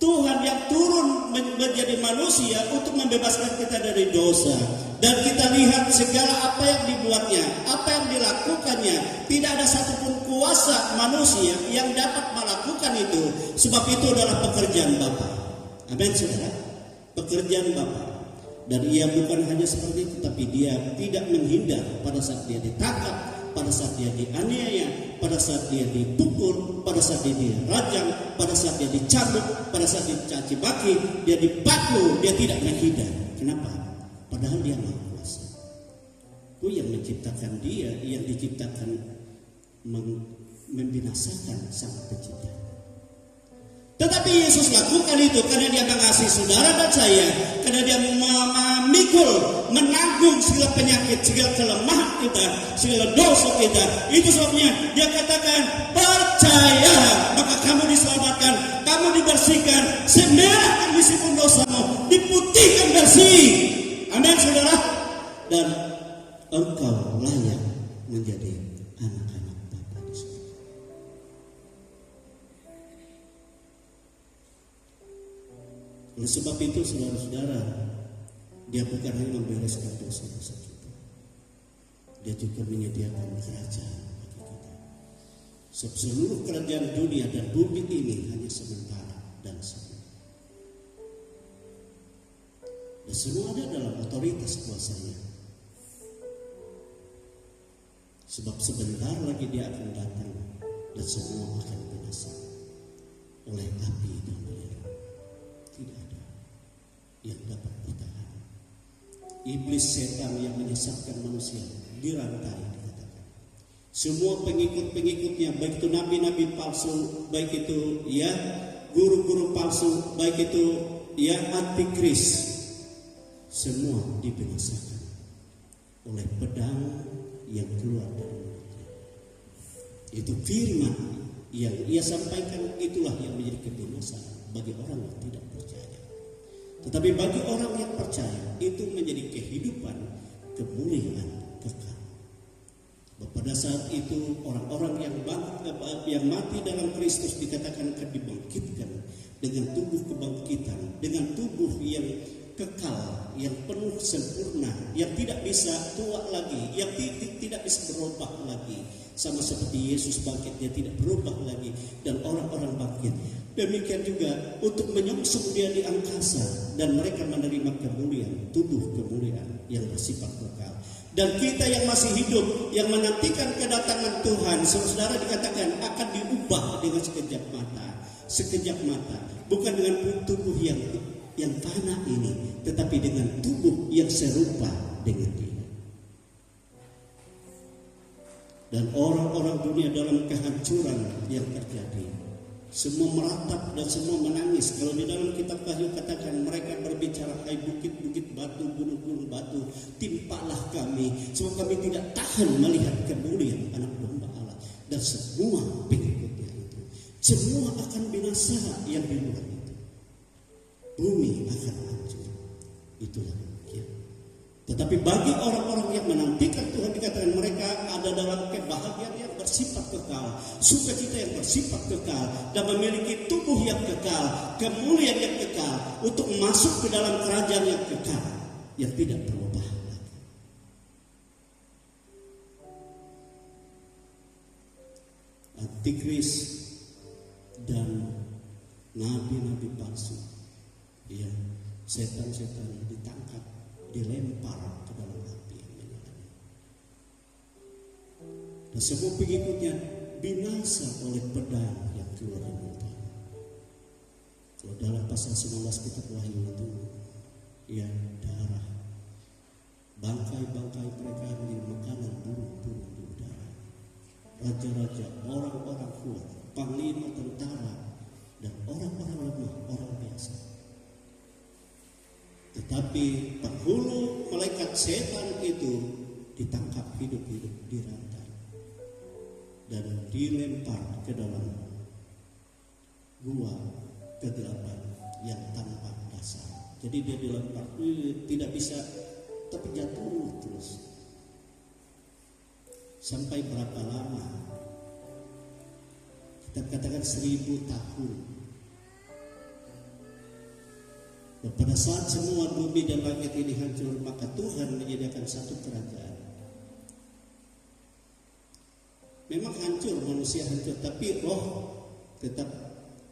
Tuhan yang turun menjadi manusia untuk membebaskan kita dari dosa. Dan kita lihat segala apa yang dibuatnya, apa yang dilakukannya. Tidak ada satupun kuasa manusia yang dapat melakukan itu. Sebab itu adalah pekerjaan Bapa. Amin saudara. Pekerjaan Bapa. Dan Ia bukan hanya seperti itu, tapi Dia tidak menghindar pada saat Dia ditangkap, pada saat Dia dianiaya, pada saat Dia dipukul, pada saat Dia dirajam, pada saat Dia dicambuk, pada saat Dia dicaci maki, Dia dipaku. Dia tidak menghindar. Kenapa? Padahal Dia Maha Kuasa. Itu yang menciptakan Dia, yang diciptakan membinasakan sang pencipta. Tetapi Yesus lakukan itu karena Dia mengasihi saudara dan saya, karena Dia memikul, menanggung segala penyakit, segala kelemahan kita, segala dosa kita. Itu sebabnya Dia katakan, percaya maka kamu diselamatkan, kamu dibersihkan, semerah meskipun dosamu diputihkan bersih. Amin saudara. Dan engkau layak menjadi anak-anak Bapa di surga. Oleh sebab itu saudara-saudara, Dia bukan hanya membereskan dosa-dosa kita, Dia juga menyediakan kerajaan bagi kita. Sebab seluruh kerajaan dunia dan bumi ini hanya sementara dan semu. Dan semua ada dalam otoritas kuasanya. Sebab sebentar lagi Dia akan datang dan semua akan binasa oleh api dan belerang. Tidak ada yang dapat bertahan. Iblis setan yang menyesatkan manusia dirantai, dikatakan. Semua pengikut-pengikutnya, baik itu nabi-nabi palsu, baik itu ya guru-guru palsu, baik itu ya antikris, semua dibinasakan oleh pedang yang keluar dari mulutnya. Itu firman yang Ia sampaikan, itulah yang menjadi kebinasaan bagi orang yang tidak percaya. Tetapi bagi orang yang percaya, itu menjadi kehidupan, kemuliaan kekal. Pada saat itu orang-orang yang mati dalam Kristus dikatakan akan dibangkitkan dengan tubuh kebangkitan, dengan tubuh yang kekal, yang penuh sempurna, yang tidak bisa tua lagi, yang tidak bisa berubah lagi. Sama seperti Yesus bangkit, Dia tidak berubah lagi, dan orang-orang bangkit. Demikian juga untuk menyongsong Dia di angkasa, dan mereka menerima kemuliaan, tubuh kemuliaan yang bersifat kekal. Dan kita yang masih hidup, yang menantikan kedatangan Tuhan, saudara dikatakan akan diubah dengan sekejap mata, bukan dengan tubuh yang fana ini, tetapi dengan tubuh yang serupa dengan Dia. Dan orang-orang dunia dalam kehancuran yang terjadi, semua meratap dan semua menangis. Kalau di dalam kitab Wahyu katakan, mereka berbicara, hai bukit-bukit batu, gunung-gunung batu, timpalah kami, sebab kami tidak tahan melihat kemuliaan anak domba Allah. Dan semua pengikutnya itu, semua akan binasa yang di luar itu. Bumi akan hancur. Itulah demikian. Tetapi bagi orang-orang yang menantikan Tuhan, dikatakan mereka ada dalam kebahagiaan yang bersifat kekal, sukacita yang bersifat kekal, dan memiliki tubuh yang kekal, kemuliaan yang kekal, untuk masuk ke dalam kerajaan yang kekal, yang tidak berubah lagi. Antikris dan nabi-nabi palsu, ya, setan-setan ditangkap, dilempar ke dalam api yang menyala. Dan semua pengikutnya binasa oleh pedang yang keluar dari mulutnya. Kalau dalam pasal 19 kitab Wahyu itu, ya darah, bangkai-bangkai mereka menjadi makanan burung-burung di udara. Raja-raja, orang-orang kuat, panglima tentara, dan orang-orang lemah, orang biasa. Tetapi penghulu malaikat setan itu ditangkap hidup-hidup, dirantai dan dilempar ke dalam gua kegelapan yang tanpa dasar. Jadi dia dilempar, tidak bisa, tapi jatuh terus. Sampai berapa lama? Kita katakan 1000 tahun. Dan pada saat semua bumi dan langit ini hancur, maka Tuhan menyediakan satu kerajaan. Memang hancur, manusia hancur, tapi roh tetap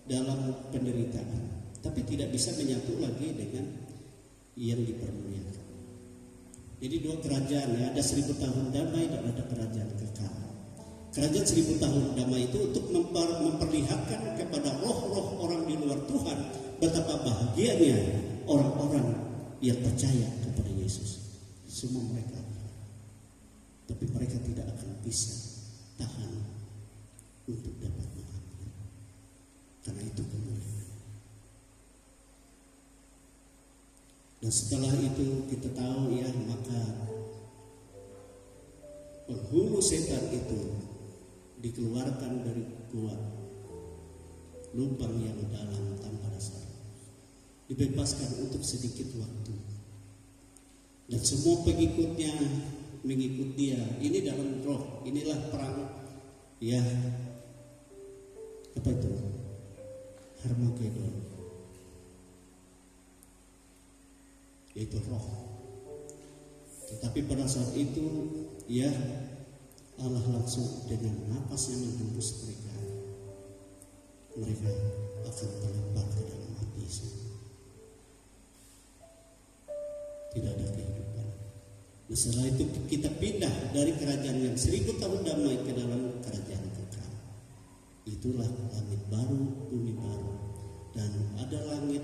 dalam penderitaan. Tapi tidak bisa menyatu lagi dengan yang dipermuliakan. Jadi dua kerajaan, ya, ada 1000 tahun damai dan ada kerajaan kekal. Kerajaan 1000 tahun damai itu untuk memperlihatkan kepada roh-roh orang di luar Tuhan betapa bahagianya orang-orang yang percaya kepada Yesus. Semua mereka, tapi mereka tidak akan bisa tahan untuk dapat mengambil, karena itu kemuliaan. Dan setelah itu kita tahu, ya, maka penghulu setan itu dikeluarkan dari gua, lubang yang dalam tanpa dasar, dibebaskan untuk sedikit waktu, dan semua pengikutnya mengikut dia. Ini dalam roh, inilah perang, ya, apa itu, Harmagedon, yaitu roh. Tetapi pada saat itu, ya, Allah langsung dengan napasnya menghembus mereka. Mereka akan terlempar ke dalam api. Tidak ada kehidupan. Nah, setelah itu kita pindah dari kerajaan yang 1000 tahun damai ke dalam kerajaan kekal. Itulah langit baru, bumi baru, dan ada langit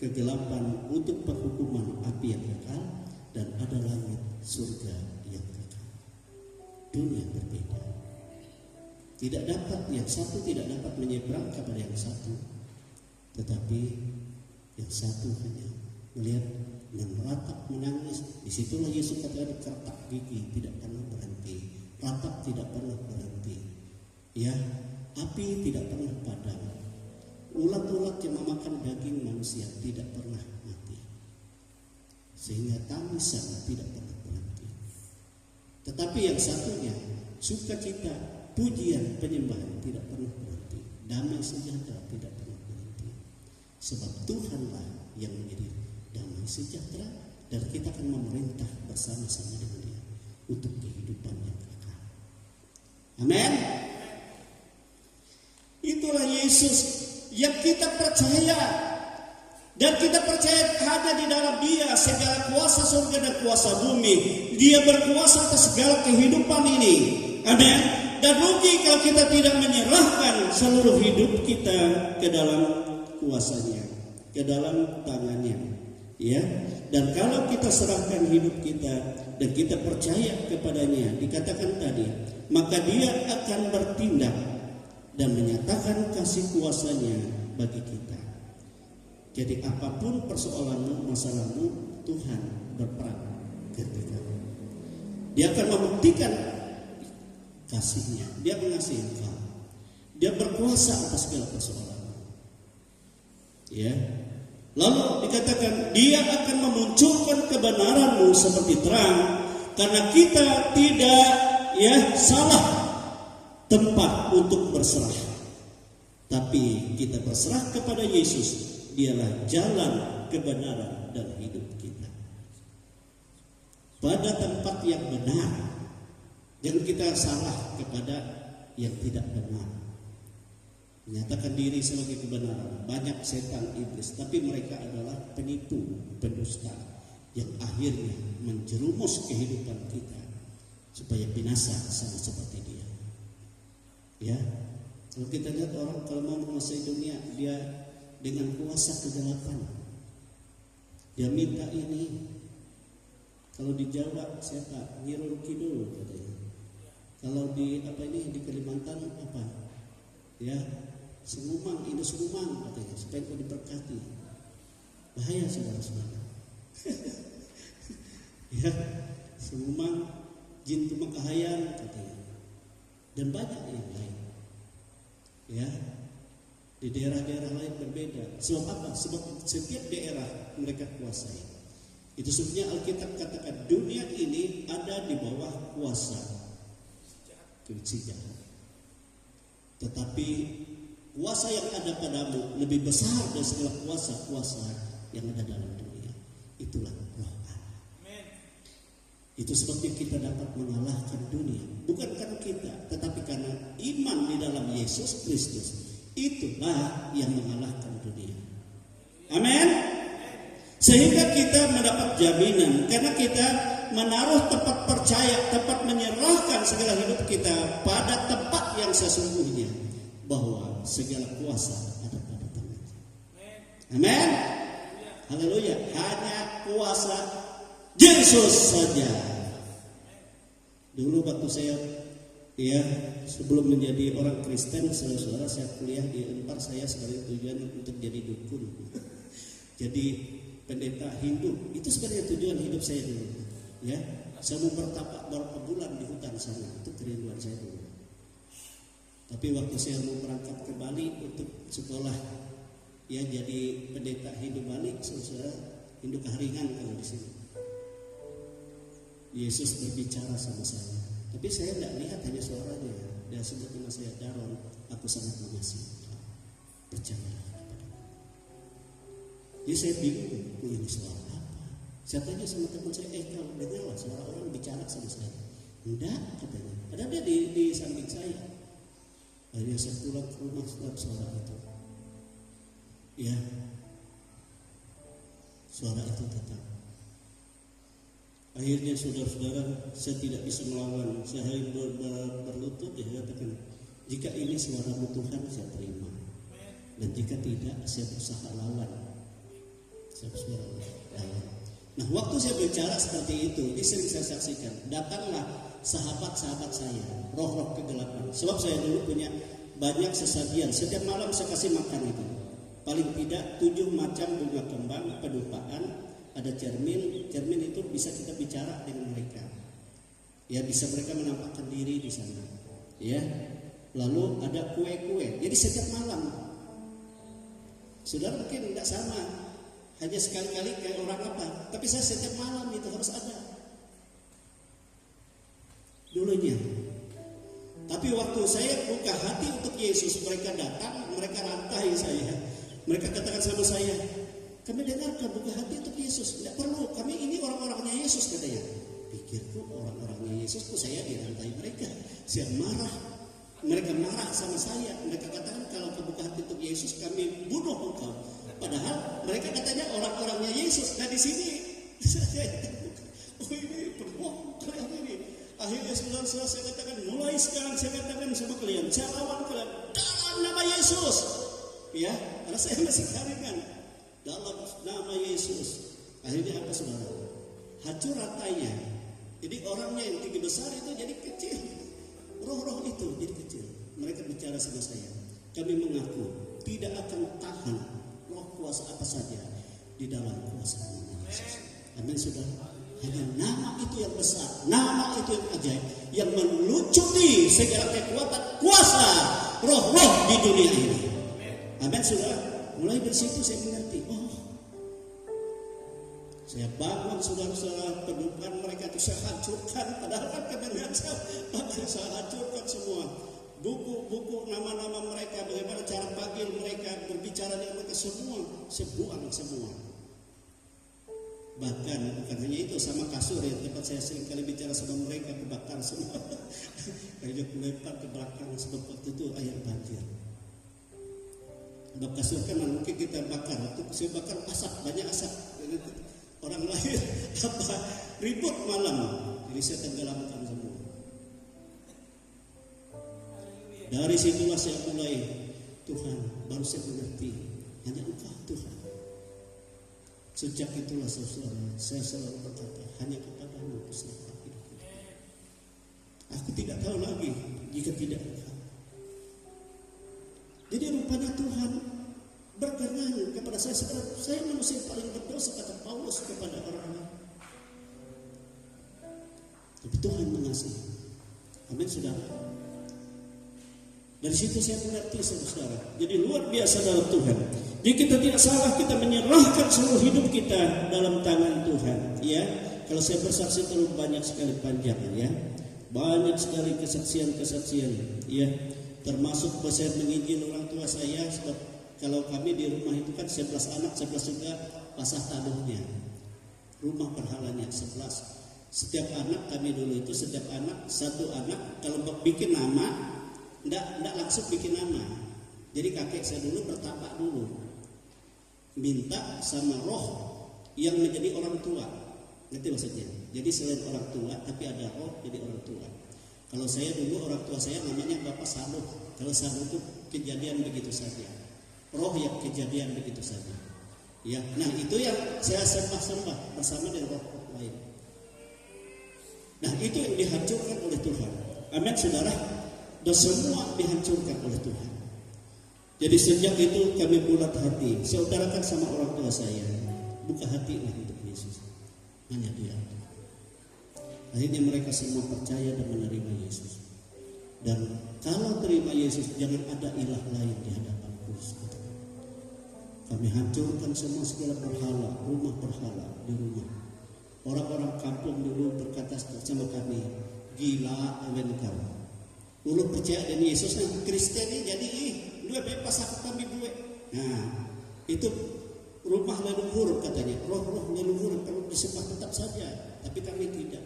kegelapan untuk penghukuman api yang kekal, dan ada langit surga yang kekal. Dunia berbeda. Tidak dapat, yang satu tidak dapat menyeberang kepada yang satu, tetapi yang satu hanya melihat dan meratap, menangis. Disitulah Yesus katakan, kertak gigi tidak pernah berhenti, ratap tidak pernah berhenti, ya, api tidak pernah padam, ulat-ulat yang memakan daging manusia tidak pernah mati, sehingga tangisan tidak pernah berhenti. Tetapi yang satunya, sukacita, pujian, penyembahan tidak pernah berhenti, damai sejahtera tidak pernah berhenti, sebab Tuhanlah yang menjadi damai sejahtera, dan kita akan memerintah bersama-sama dengan Dia untuk kehidupan yang kekal. Amin. Itulah Yesus yang kita percaya, dan kita percaya hanya di dalam Dia segala kuasa surga dan kuasa bumi. Dia berkuasa atas segala kehidupan ini. Amin. Dan rugi kalau kita tidak menyerahkan seluruh hidup kita ke dalam kuasanya, ke dalam tangannya. Ya, dan kalau kita serahkan hidup kita dan kita percaya kepadanya, dikatakan tadi, maka Dia akan bertindak dan menyatakan kasih kuasanya bagi kita. Jadi apapun persoalanmu, masalahmu, Tuhan berperan ketika Dia akan membuktikan kasih-Nya. Dia mengasihi engkau. Dia berkuasa atas segala persoalan. Ya. Lalu dikatakan Dia akan memunculkan kebenaranmu seperti terang, karena kita tidak, ya, salah tempat untuk berserah, tapi kita berserah kepada Yesus. Dialah jalan, kebenaran, dan hidup kita. Pada tempat yang benar, jangan kita salah kepada yang tidak benar. Menyatakan diri sebagai kebenaran. Banyak setan iblis, tapi mereka adalah penipu, pendusta, yang akhirnya menjerumus kehidupan kita supaya binasa sama seperti dia. Ya, kalau kita lihat orang kalau mau menguasai dunia, dia dengan kuasa kegelapan. Dia minta ini. Kalau di Jawa siapa? Ngirul Kidul katanya. Kalau di di Kalimantan apa? Ya, Sengumang, Indo Sengumang katanya, supaya kau diberkati. Bahaya saudara-saudara. Ya, Sengumang, Jin Tumakahayan katanya. Dan banyak yang lain. Ya, di daerah-daerah lain berbeda. Sebab apa? Sebab setiap daerah mereka kuasai. Itu sebabnya Alkitab katakan dunia ini ada di bawah kuasa si jahat. Tetapi kuasa yang ada padamu lebih besar dari segala kuasa-kuasa yang ada dalam dunia. Itulah Roh Allah. Itu sebabnya kita dapat mengalahkan dunia. Bukan karena kita, tetapi karena iman di dalam Yesus Kristus. Itulah yang mengalahkan dunia. Amin. Sehingga kita mendapat jaminan karena kita menaruh tempat percaya, tempat menyerahkan segala hidup kita pada tempat yang sesungguhnya, bahwa segala kuasa ada pada tangannya. Amin. Haleluya. Hanya kuasa Yesus saja. Dulu waktu saya sebelum menjadi orang Kristen, saudara-saudara, saya kuliah di Unpar, saya sebagai tujuan untuk jadi dukun. Jadi pendeta Hindu, itu sebenarnya tujuan hidup saya dulu. Ya, saya mau bertapa beberapa bulan di hutan sana, itu kerinduan saya dulu. Tapi waktu saya mau berangkat ke Bali untuk sekolah, ya jadi pendeta Hindu Bali, saudara, Hindu Kaharingan kalau di sini. Yesus berbicara sama saya, tapi saya tidak lihat hanya suaranya. Dia sebut nama saya Daron, aku sangat mengasihi. Percayalah. Jadi saya bingung, ini suara apa? Saya tanya sama teman saya, kamu dengarlah suara orang bicara sama saya. Enggak, katanya. Padahal dia di samping saya. Akhirnya saya pulang ke rumah setelah suara itu. Ya, suara itu tetap. Akhirnya saudara-saudara, saya tidak bisa melawan. Saya harus berlutut, dia katakan, jika ini suaramu Tuhan, saya terima. Dan jika tidak, saya berusaha lawan. Nah, waktu saya bicara seperti itu, ini sering saya saksikan. Datanglah sahabat-sahabat saya, roh-roh kegelapan. Sebab saya dulu punya banyak sesajian. Setiap malam saya kasih makan itu. Paling tidak 7 macam bunga kembang, pedupaan, ada cermin. Cermin itu bisa kita bicara dengan mereka. Ya, bisa mereka menampakkan diri di sana. Ya, lalu ada kue-kue. Jadi setiap malam. Saudara mungkin tidak sama. Hanya sekali-kali kayak orang apa. Tapi saya setiap malam itu harus ada. Dulunya. Tapi waktu saya buka hati untuk Yesus, mereka datang, mereka rantai saya. Mereka katakan sama saya, kami dengarkan buka hati untuk Yesus. Tidak perlu, kami ini orang-orangnya Yesus katanya. Pikirku orang-orangnya Yesus, kok saya dirantai mereka. Saya marah. Mereka marah sama saya. Mereka katakan kalau kau buka hati untuk Yesus, kami bunuh engkau. Padahal mereka katanya orang-orangnya Yesus. Nah di sini saya ini berbohong kalian ini. Akhirnya saudara-saudara saya katakan, mulai sekarang saya katakan sama kalian, saya lawan kalian dalam nama Yesus. Ya, karena saya masih karingan dalam nama Yesus. Akhirnya apa saudara? Hancur rantainya. Jadi orangnya yang tinggi besar itu jadi kecil. Roh-roh itu jadi kecil. Mereka bicara sama saya. Kami mengaku tidak akan tahan roh kuasa apa saja di dalam kuasa nama Yesus. Amin saudara. Hanya nama itu yang besar, nama itu yang ajaib, yang melucuti segala kekuatan kuasa roh-roh di dunia ini. Amin saudara. Mulai dari situ saya mengerti. Saya bangun saudara-saudara, kedudukan mereka itu saya hancurkan. Padahal kan kebenaran saya hancurkan semua. Buku-buku nama-nama mereka, bagaimana cara panggil mereka, berbicara dengan mereka, semua saya buang semua. Bahkan bukan hanya itu, sama kasur yang tempat saya sering kali bicara sama mereka, kebakar semua. Kayaknya lempar ke belakang sebab waktu itu air banjir. Sebab kasur kan mungkin kita bakar, waktu saya bakar asap, banyak asap. Orang lain ribut malam, jadi saya tenggelamkan semua. Dari situlah saya mulai, Tuhan, baru saya mengerti hanya Engkau Tuhan. Sejak itulah saudara, saya selalu berkata, hanya kepadamu kuserahkan hidupku. Aku tidak tahu lagi jika tidak Engkau. Jadi rupanya Tuhan berkenan kepada saya. Saya manusia paling berdosa, kata Paulus kepada orang lain. Tapi Tuhan mengasihi. Amin, saudara. Dari situ saya mengerti, saudara. Jadi luar biasa dalam Tuhan. Jadi kita tidak salah, kita menyerahkan seluruh hidup kita dalam tangan Tuhan. Ya, kalau saya bersaksi terlalu banyak sekali panjang, ya, banyak sekali kesaksian. Ya, termasuk saya menginjil orang tua saya. Sebab kalau kami di rumah itu kan 11 anak, 11 juga pasah taduhnya. Rumah berhalanya 11. Setiap anak kami dulu itu, setiap anak, satu anak kalau bikin nama enggak langsung bikin nama. Jadi kakek saya dulu bertapak dulu, minta sama roh yang menjadi orang tua. Ngerti maksudnya? Jadi selain orang tua tapi ada roh jadi orang tua. Kalau saya dulu orang tua saya namanya Bapak Saluh. Kalau Saluh itu kejadian begitu saja, roh yang kejadian begitu saja. Ya, nah itu yang saya sembah bersama dengan roh lain. Nah itu yang dihancurkan oleh Tuhan. Amin, saudara. Dan semua dihancurkan oleh Tuhan. Jadi sejak itu kami bulat hati. Saya utarakan sama orang tua saya, buka hati untuk Yesus. Hanya Dia. Akhirnya mereka semua percaya dan menerima Yesus. Dan kalau terima Yesus, jangan ada ilah lain di hadapanku. Kami hancurkan semua segala berhala, rumah berhala di rumah. Orang-orang kampung dulu berkata sama kami, gila awen kau. Dulu percaya dengan Yesus, nah Kristen ini jadi dua bebas aku kami dua. Nah itu rumah leluhur katanya, roh-roh leluhur perlu disembah tetap saja, tapi kami tidak.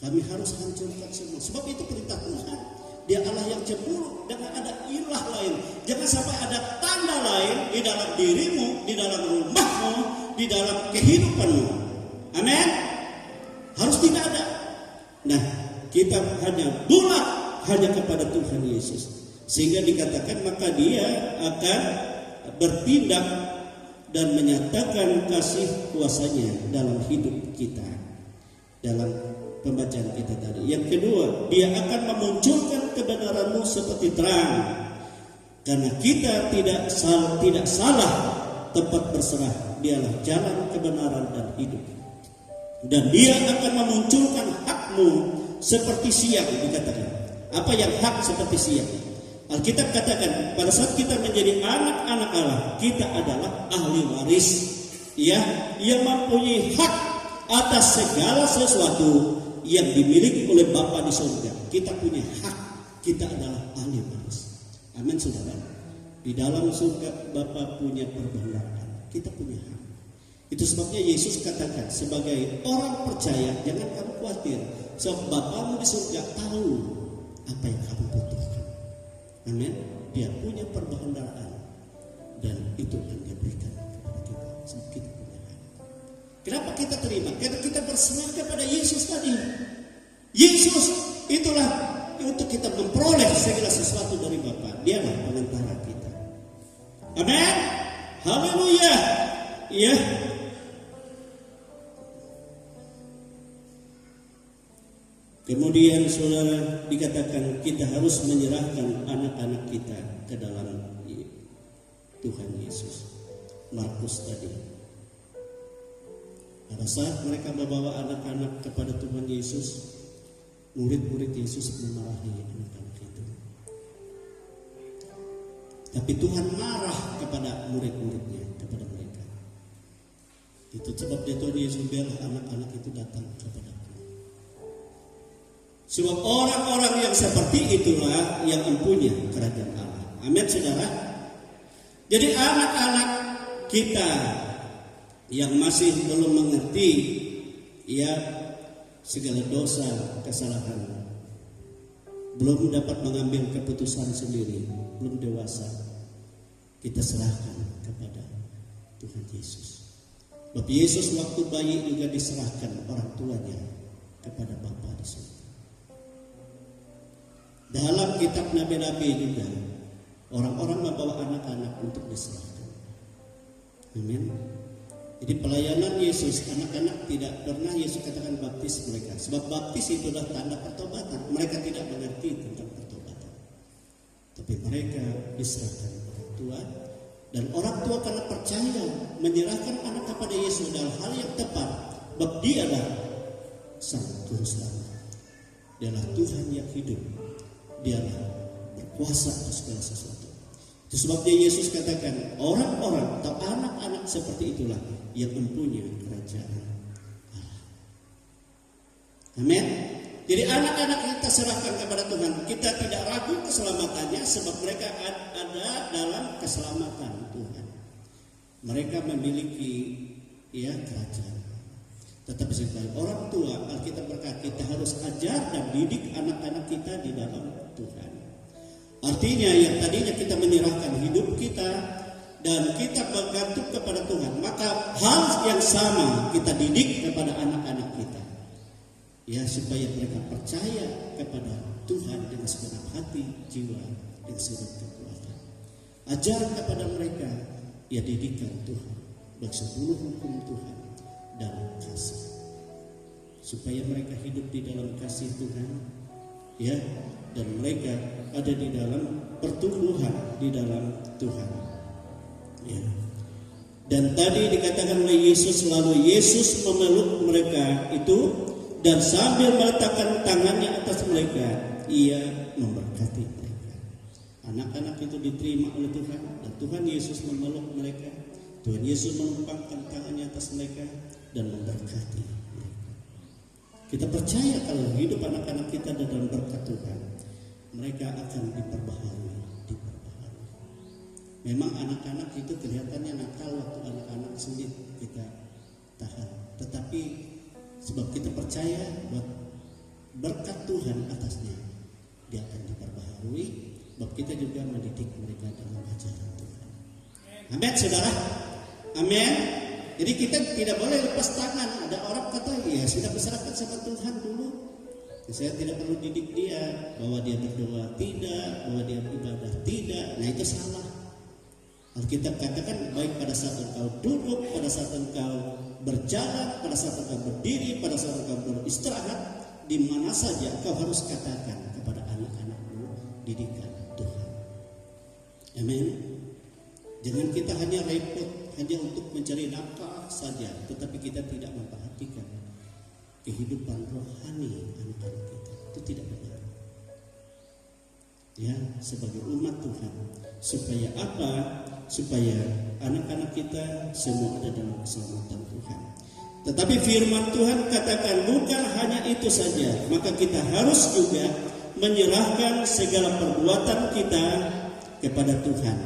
Kami harus hancurkan semua. Sebab itu perintah Tuhan. Dia Allah yang cemburu, jangan ada ilah lain. Jangan sampai ada tanda lain di dalam dirimu, di dalam rumahmu, di dalam kehidupanmu. Amin. Harus tidak ada. Nah, kita hanya bulat hanya kepada Tuhan Yesus. Sehingga dikatakan maka Dia akan bertindak dan menyatakan kasih kuasanya dalam hidup kita. Dalam pembacaan kita tadi. Yang kedua, Dia akan memunculkan kebenaran-Mu seperti terang. Karena kita tidak salah tempat berserah. Dialah jalan kebenaran dan hidup. Dan Dia akan memunculkan hak-Mu seperti siang, dikatakan. Apa yang hak seperti siang? Alkitab katakan pada saat kita menjadi anak-anak Allah, kita adalah ahli waris, ya, yang mempunyai hak atas segala sesuatu yang dimiliki oleh Bapa di surga. Kita punya hak, kita adalah ahli waris. Amin, saudara. Di dalam surga Bapa punya perbendaharaan, kita punya hak. Itu sebabnya Yesus katakan sebagai orang percaya, jangan kamu khawatir, sebab Bapamu di surga tahu apa yang kamu butuhkan. Amin. Dia punya perbendaharaan dan itu yang Dia berikan kepada kita. Sebab kita punya hak. Kenapa kita terima? Karena kita berserah kepada Yesus tadi. Yesus itulah untuk kita memperoleh segala sesuatu dari Bapa. Dialah pengantara kita. Amin. Haleluya. Ya. Kemudian saudara dikatakan kita harus menyerahkan anak-anak kita ke dalam Tuhan Yesus. Markus tadi. Pada saat mereka membawa anak-anak kepada Tuhan Yesus, murid-murid Yesus memarahi anak-anak itu. Tapi Tuhan marah kepada murid-muridnya, kepada mereka. Itu sebab Tuhan Yesus biarlah anak-anak itu datang kepada. Sebab orang-orang yang seperti itulah yang mempunyai kerajaan Allah. Amin, saudara. Jadi anak-anak kita yang masih belum mengerti ya segala dosa, kesalahan, belum dapat mengambil keputusan sendiri, belum dewasa, kita serahkan kepada Tuhan Yesus. Sebab Yesus waktu bayi juga diserahkan orang tuanya kepada Bapa di surga. Dalam kitab nabi-nabi juga orang-orang membawa anak-anak untuk diserahkan. Amin. Jadi pelayanan Yesus, anak-anak tidak pernah Yesus katakan baptis mereka. Sebab baptis itu adalah tanda pertobatan. Mereka tidak mengerti tentang pertobatan. Tapi mereka diserahkan orang tua. Dan orang tua karena percaya menyerahkan anak kepada Yesus dalam hal yang tepat. Sebab dia adalah Sang Juru Selamat. Dia adalah Tuhan yang hidup. Dia adalah berkuasa atas segala sesuatu. Itu sebabnya Yesus katakan orang-orang atau anak-anak seperti itulah yang mempunyai kerajaan Allah. Amin. Jadi anak-anak kita serahkan kepada Tuhan. Kita tidak ragu keselamatannya sebab mereka ada dalam keselamatan Tuhan. Mereka memiliki kerajaan. Tetapi sebagai orang tua, Alkitab berkata kita harus ajar dan didik anak-anak kita di dalam Tuhan. Artinya yang tadinya kita menyerahkan hidup kita dan kita bergantung kepada Tuhan, maka hal yang sama kita didik kepada anak-anak kita. Ya, supaya mereka percaya kepada Tuhan dengan segenap hati, jiwa, dan segenap kekuatan. Ajar kepada mereka, ya didikan Tuhan, bersebuluh hukum Tuhan dan kasih. Supaya mereka hidup di dalam kasih Tuhan, ya, dan mereka ada di dalam pertumbuhan di dalam Tuhan. Ya. Dan tadi dikatakan oleh Yesus, lalu Yesus memeluk mereka itu dan sambil meletakkan tangannya atas mereka, ia memberkati mereka. Anak-anak itu diterima oleh Tuhan dan Tuhan Yesus memeluk mereka. Tuhan Yesus menumpangkan tangannya atas mereka dan memberkati mereka. Kita percaya kalau hidup anak-anak kita dalam berkat Tuhan, mereka akan diperbaharui. Memang anak-anak itu kelihatannya nakal waktu anak-anak sulit kita tahan. Tetapi sebab kita percaya bahwa berkat Tuhan atasnya, dia akan diperbaharui. Sebab kita juga mendidik mereka dalam ajaran Tuhan. Amin, saudara. Amin. Jadi kita tidak boleh lepas tangan. Ada orang kata, ya sudah berserahkan sama Tuhan dulu. Saya tidak perlu didik dia bahwa dia berdoa tidak, bahwa dia beribadah tidak. Nah itu salah. Alkitab katakan baik pada saat engkau duduk, pada saat engkau berjalan, pada saat engkau berdiri, pada saat engkau beristirahat, di mana saja engkau harus katakan kepada anak-anakmu didikan Tuhan. Amin. Jangan kita hanya repot hanya untuk mencari nafkah saja, tetapi kita tidak memperhatikan kehidupan rohani anak-anak kita. Itu tidak benar. Ya, sebagai umat Tuhan, supaya apa? Supaya anak-anak kita semua ada dalam keselamatan Tuhan. Tetapi firman Tuhan katakan bukan hanya itu saja, maka kita harus juga menyerahkan segala perbuatan kita kepada Tuhan.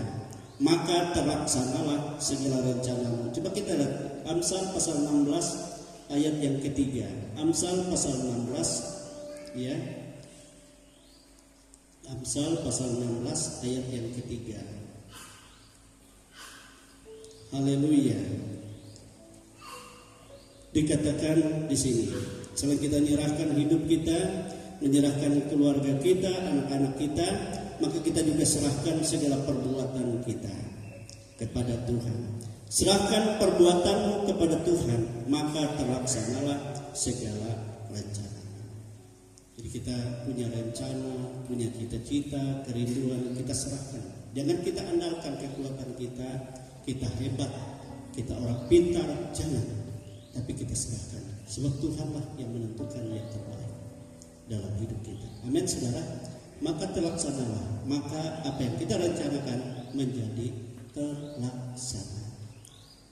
Maka terlaksanalah segala rencanamu. Coba kita lihat Amsal pasal 16 ayat yang ketiga. Amsal pasal 16, ya. Amsal pasal 16 ayat yang ketiga. Haleluya. Dikatakan di sini, selain kita menyerahkan hidup kita, menyerahkan keluarga kita, anak-anak kita, maka kita juga serahkan segala perbuatan kita kepada Tuhan. Serahkan perbuatanmu kepada Tuhan, maka terlaksanalah segala rencana. Jadi kita punya rencana, punya cita-cita, kerinduan, kita serahkan. Jangan kita andalkan kekuatan kita hebat, kita orang pintar, jangan. Tapi kita serahkan. Sebab Tuhanlah yang menentukan yang terbaik dalam hidup kita. Amin, saudara. Maka terlaksanalah. Maka apa yang kita rencanakan menjadi terlaksana.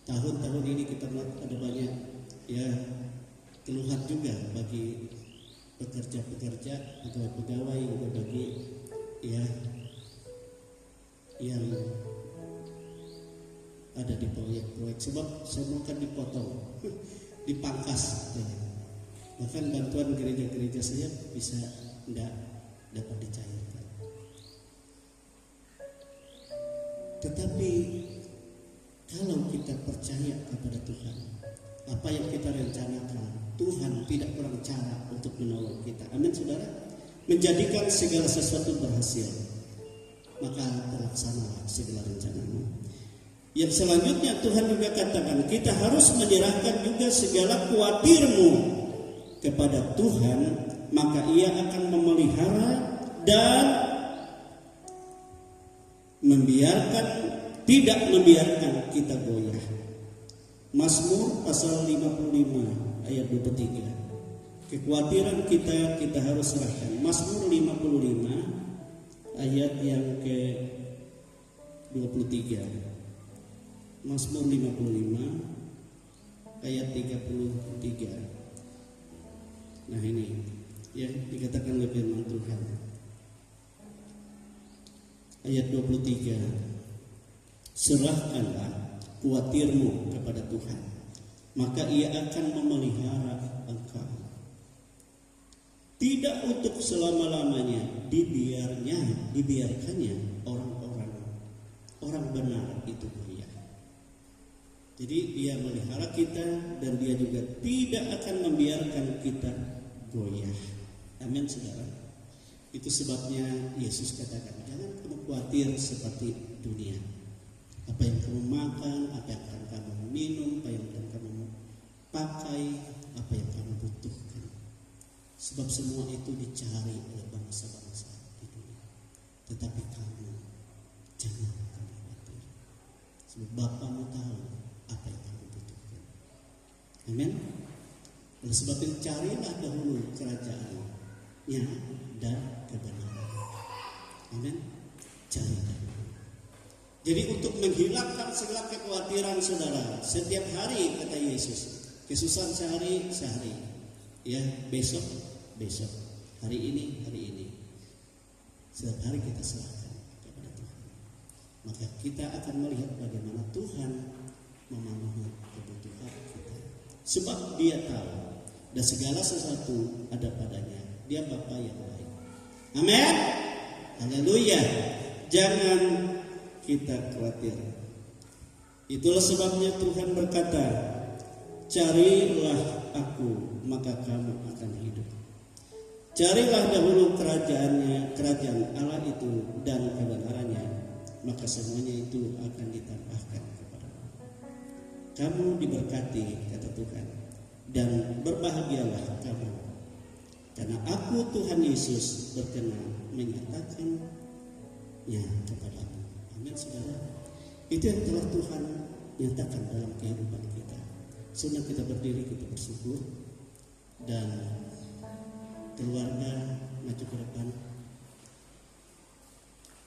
Tahun-tahun ini kita ada banyak keluhan juga bagi pekerja-pekerja atau pegawai juga bagi yang ada di proyek-proyek, sebab semua kan dipotong, dipangkas. Bahkan bantuan gereja-gereja saya bisa tidak dapat dicairkan. Tetapi kalau kita percaya kepada Tuhan, apa yang kita rencanakan, Tuhan tidak kurang cara untuk menolong kita. Amin, saudara. menjadikan segala sesuatu berhasil, maka terlaksanalah segala rencanamu. Yang selanjutnya Tuhan juga katakan kita harus menyerahkan juga segala khawatirmu kepada Tuhan, maka Ia akan memelihara dan tidak membiarkan kita goyah. Mazmur pasal 55 ayat 23. Kekhawatiran kita harus serahkan. Mazmur 55 ayat yang ke 23. Mazmur 55 ayat 33. Nah ini ya dikatakan oleh firman Tuhan. Ayat 23. Serahkanlah khawatirmu kepada Tuhan, maka Ia akan memelihara engkau. Tidak untuk selama-lamanya dibiarkannya orang benar itu goyah. Jadi Dia melihara kita dan Dia juga tidak akan membiarkan kita goyah. Amin saudara. Itu sebabnya Yesus katakan, jangan kamu khawatir seperti dunia. Apa yang kamu makan, apa yang akan kamu minum, apa yang akan kamu pakai, apa yang kamu butuhkan. Sebab semua itu dicari oleh bangsa-bangsa di dunia. Tetapi kamu jangan kamu khawatir. Sebab Bapamu tahu apa yang kamu butuhkan. Amin. Oleh sebab itu carilah dahulu kerajaan-Nya dan kebenaran. Amin. Carilah. Jadi untuk menghilangkan segala kekhawatiran saudara, setiap hari kata Yesus, kesusahan sehari, ya besok, hari ini. Setiap hari kita serahkan kepada Tuhan. Maka kita akan melihat bagaimana Tuhan memenuhi kebutuhan kita. Sebab Dia tahu dan segala sesuatu ada padanya. Dia Bapa yang baik. Amin. Haleluya. Jangan kita khawatir. Itulah sebabnya Tuhan berkata, carilah aku maka kamu akan hidup. Carilah dahulu kerajaan Allah itu dan kebenarannya, maka semuanya itu akan ditambahkan kepadamu. Kamu diberkati kata Tuhan, dan berbahagialah kamu, karena aku Tuhan Yesus berkenan menyatakannya kepadamu. Amin saudara. Itu yang telah Tuhan nyatakan dalam kehidupan kita. Sudah kita berdiri, kita bersyukur, dan keluarga maju ke depan.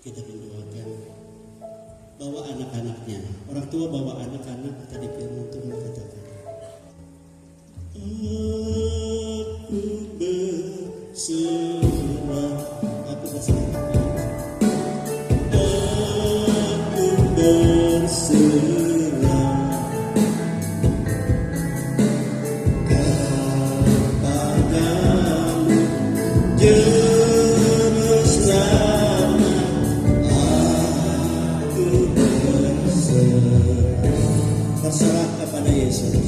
Kita mendoakan bawa anak-anaknya. Orang tua bawa anak-anak, tadi firman Tuhan katakan, aku berserah. Berserah kepada Yesus.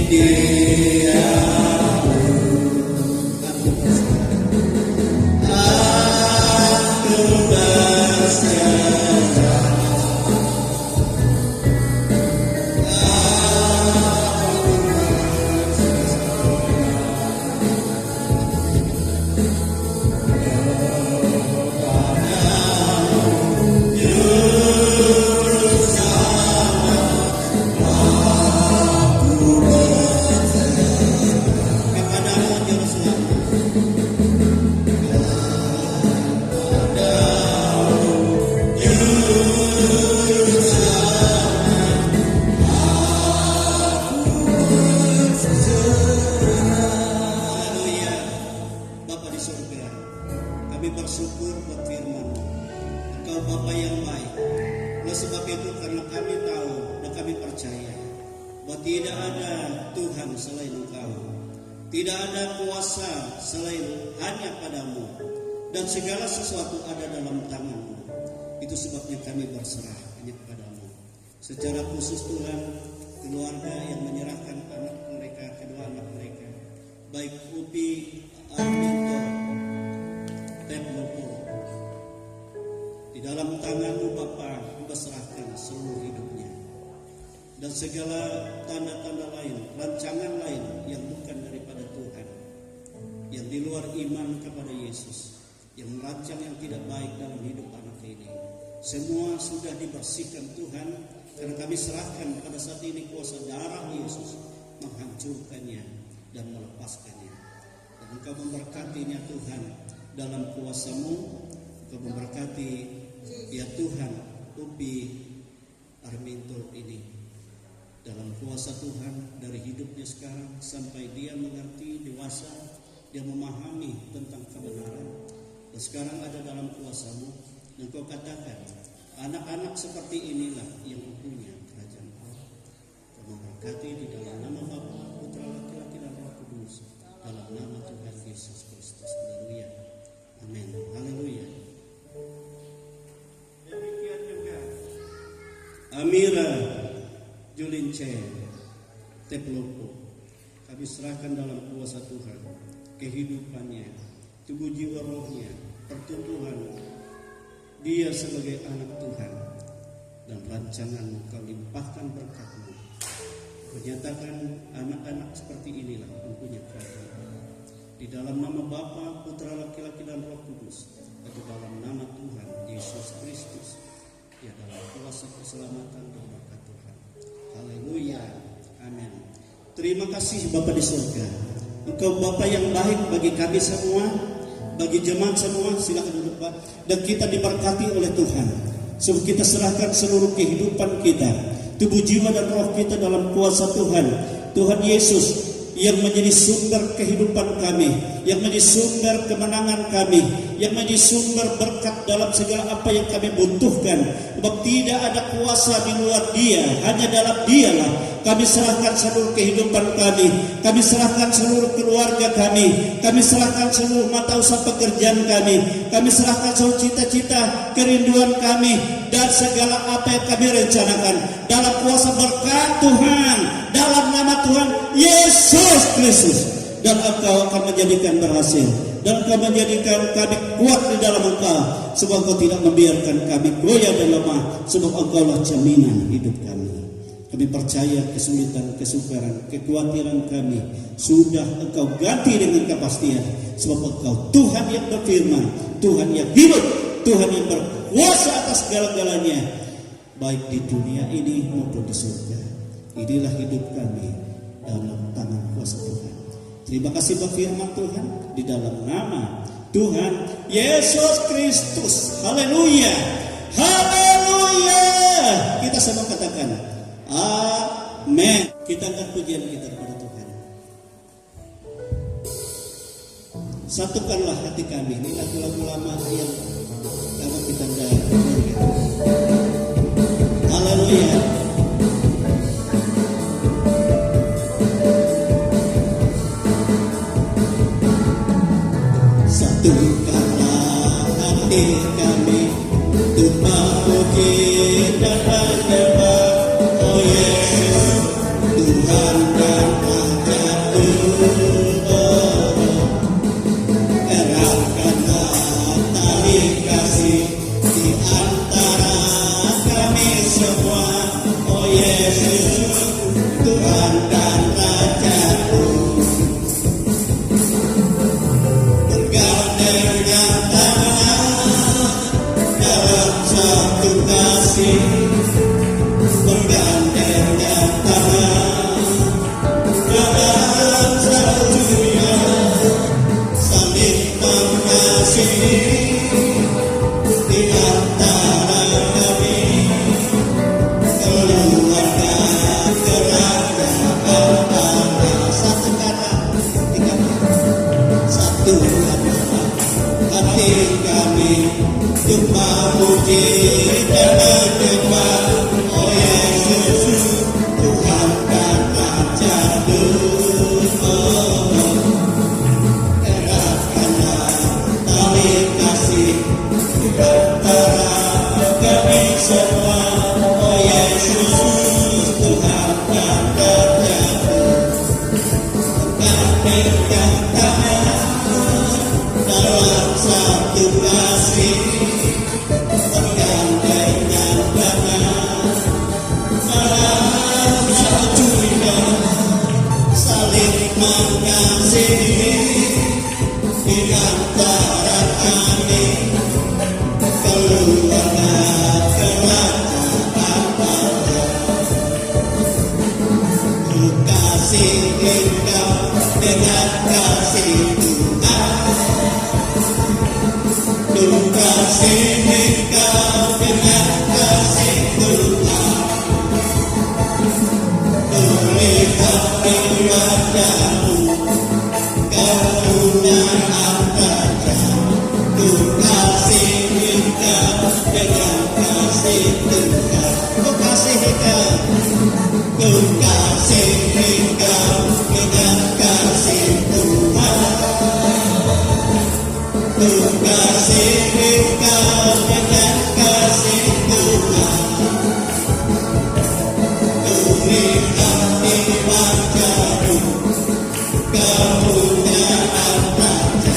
Dia Kami bersyukur buat firman. Engkau Bapa yang baik. Oleh sebab itu karena kami tahu dan kami percaya bahwa tidak ada Tuhan selain Engkau. Tidak ada kuasa selain hanya padamu. Dan segala sesuatu ada dalam tangan-Mu. Itu sebabnya kami berserah hanya kepadamu. Secara khusus Tuhan, keluarga yang menyerahkan anak mereka, kedua anak mereka, baik Upi, Arminto, Teplopo, di dalam tangan-Mu Bapa, berserahkan seluruh hidupnya. Dan segala tanda-tanda lain, rancangan lain yang bukan daripada Tuhan, yang di luar iman kepada Yesus, yang merancang yang tidak baik dalam hidup anak ini, semua sudah dibersihkan Tuhan, karena kami serahkan pada saat ini kuasa darah Yesus menghancurkannya dan melepaskannya. Dan Engkau memberkatinya Tuhan dalam kuasa-Mu. Engkau memberkati ya Tuhan Upi Arminto ini dalam kuasa Tuhan, dari hidupnya sekarang sampai dia mengerti, dewasa, dia memahami tentang kebenaran. Dan sekarang ada dalam kuasa-Mu. Dan Kau katakan, anak-anak seperti inilah yang mempunyai kerajaan Allah. Kau memberkati di dalam nama Bapa, Putra, Laki-laki dan Roh Kudus, dalam nama Tuhan Yesus Kristus. Haleluya. Amin. Haleluya. Demikian juga Amira Julince Teplopo, kami serahkan dalam kuasa Tuhan kehidupannya, tubuh jiwa rohnya, pertumbuhan dia sebagai anak Tuhan, dan rancangan-Mu Kau limpahkan berkat-Mu. Menyatakan anak-anak seperti inilah mempunyai kerajaan Allah. Di dalam nama Bapa, Putra, Laki-laki dan Roh Kudus, dan di dalam nama Tuhan Yesus Kristus, ya dalam kuasa keselamatan dan berkat Tuhan. Haleluya. Amin. Terima kasih Bapa di surga. Engkau Bapa yang baik bagi kami semua, bagi jemaat semua. Silakan duduk Pak. Dan kita diberkati oleh Tuhan. Sebab kita serahkan seluruh kehidupan kita, tubuh, jiwa dan roh kita dalam kuasa Tuhan. Tuhan Yesus yang menjadi sumber kehidupan kami, yang menjadi sumber kemenangan kami, yang menjadi sumber berkat dalam segala apa yang kami butuhkan. Sebab tidak ada kuasa di luar Dia, hanya dalam Dialah kami serahkan seluruh kehidupan kami serahkan seluruh keluarga kami serahkan seluruh mata usaha pekerjaan kami serahkan seluruh cita-cita, kerinduan kami, dan segala apa yang kami rencanakan dalam kuasa berkat Tuhan, dalam nama Tuhan Yesus Kristus. Dan Engkau akan menjadikan berhasil, dan Engkau menjadikan kami kuat di dalam Engkau, sebab Engkau tidak membiarkan kami goyah dan lemah, sebab Engkaulah jaminan hidup kami. Kami percaya kesulitan, kesukaran, kekhawatiran kami sudah Engkau ganti dengan kepastian, sebab Engkau Tuhan yang berfirman, Tuhan yang hidup, Tuhan yang berkuasa atas segala-galanya, baik di dunia ini maupun di surga. Inilah hidup kami dalam tangan kuasa Tuhan. Terima kasih buat firman Tuhan di dalam nama Tuhan Yesus Kristus. Haleluya. Haleluya. Kita semua katakan amin. Kita angkat pujian kita kepada Tuhan. Satukanlah hati kami. Ini lagu-lagu lama yang kalau kita dengar. Haleluya. Satukanlah hati kami untuk memuji dan menyembah, oh Yesus, Tuhan dan Raja-Ku. Eratkanlah tali kasih di antara kami semua, oh Yesus, Tuhan dan Raja-Ku. Bergandengkan tangan dalam satu dunia, saling mengasihi di antara kami, keluarga kerajaan Allah. Satu kata, tiga kata, satu kata, hati kami untuk memuji dan menyembah. Oh Yesus, Tuhan dan Raja dunia. Eratkanlah tali kasih di antara kami semua. Oh Yesus, Tuhan dan Raja dunia. Gandengkan tangan dalam satu kasih, bergandengan tangan dalam satu iman, saling mengasihi di antara kami, keluarga kerajaan Allah. Ku kasih engkau dengan kasih Tuhan, ku kasih engkau dengan kasih Tuhan. Ku lihat di wajahmu kemuliaan Raja. Ku kasih engkau dengan kasih Tuhan. Ku kasih engkau, ku kasih engkau dengan kasih Tuhan. Ku kasih engkau dengan kasih Tuhan. Ku lihat di wajahmu kemuliaan Raja.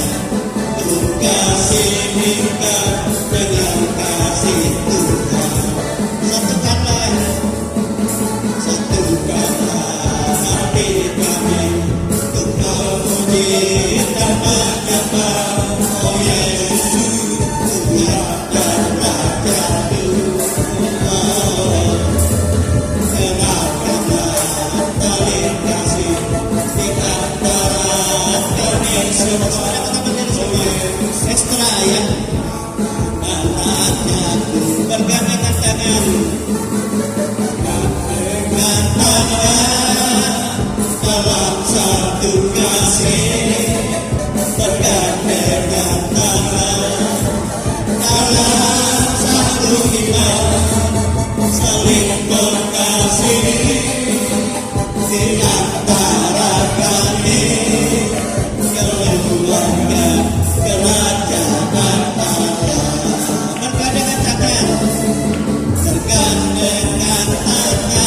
Ku kasih engkau dengan kasih Tuhan. Satukanlah hati kami untuk memuji dan menyembah. Oh Yesus, Tuhan dan Raja dunia. Eratkanlah tali kasih di antara kami semua. Ekstra ya. Anakku bergandengan tangan, gandengan tangan dalam satu kasih, bergandengan tangan dalam satu iman, saling mengasihi di antara kami, keluarga kerajaan Allah. Bergandengan tangan, bergandengan tangan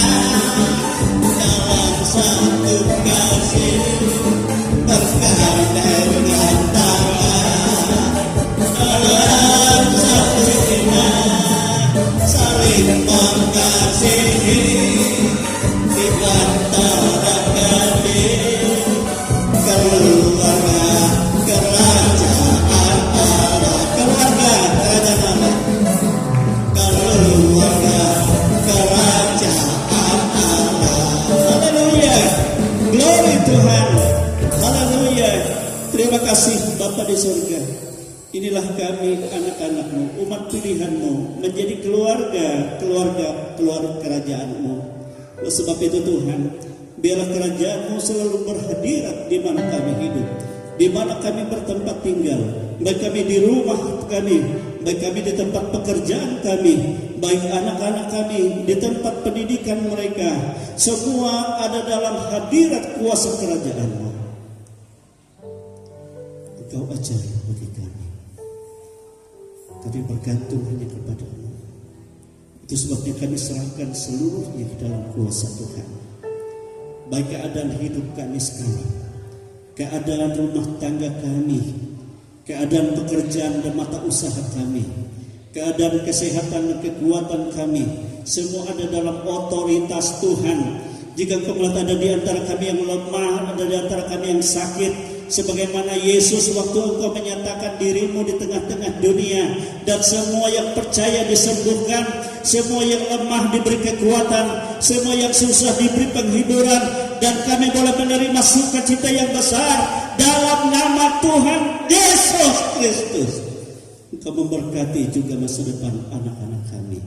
dalam satu kasih, bergandengan tangan dalam satu iman, saling mengasihi di antara kami, keluarga kerajaan Allah. Keluarga kerajaan Allah, keluarga kerajaan Allah. Haleluya, glory Tuhan, haleluya. Terima kasih Bapa di surga. Inilah kami anak-anak-Mu, umat pilihan-Mu, menjadi keluarga kerajaan-Mu. Oleh sebab itu Tuhan, biarlah kerajaan-Mu selalu berhadirat di mana kami hidup, di mana kami bertempat tinggal, baik kami di rumah kami, baik kami di tempat pekerjaan kami, baik anak-anak kami di tempat pendidikan mereka, semua ada dalam hadirat kuasa kerajaan-Mu. Engkau ajari bagi kami bergantung hanya kepada-Mu. Itu sebabnya kami serahkan seluruhnya ke dalam kuasa Tuhan. Baik keadaan hidup kami sekarang, keadaan rumah tangga kami, keadaan pekerjaan dan mata usaha kami, keadaan kesehatan dan kekuatan kami, semua ada dalam otoritas Tuhan. Jika Engkau melihat ada di antara kami yang lemah, ada di antara kami yang sakit, sebagaimana Yesus waktu Engkau menyatakan dirimu di tengah-tengah dunia, dan semua yang percaya disembuhkan, semua yang lemah diberi kekuatan, semua yang susah diberi penghiburan, dan kami boleh menerima sukacita yang besar dalam nama Tuhan Yesus Kristus. Engkau memberkati juga masa depan anak-anak kami,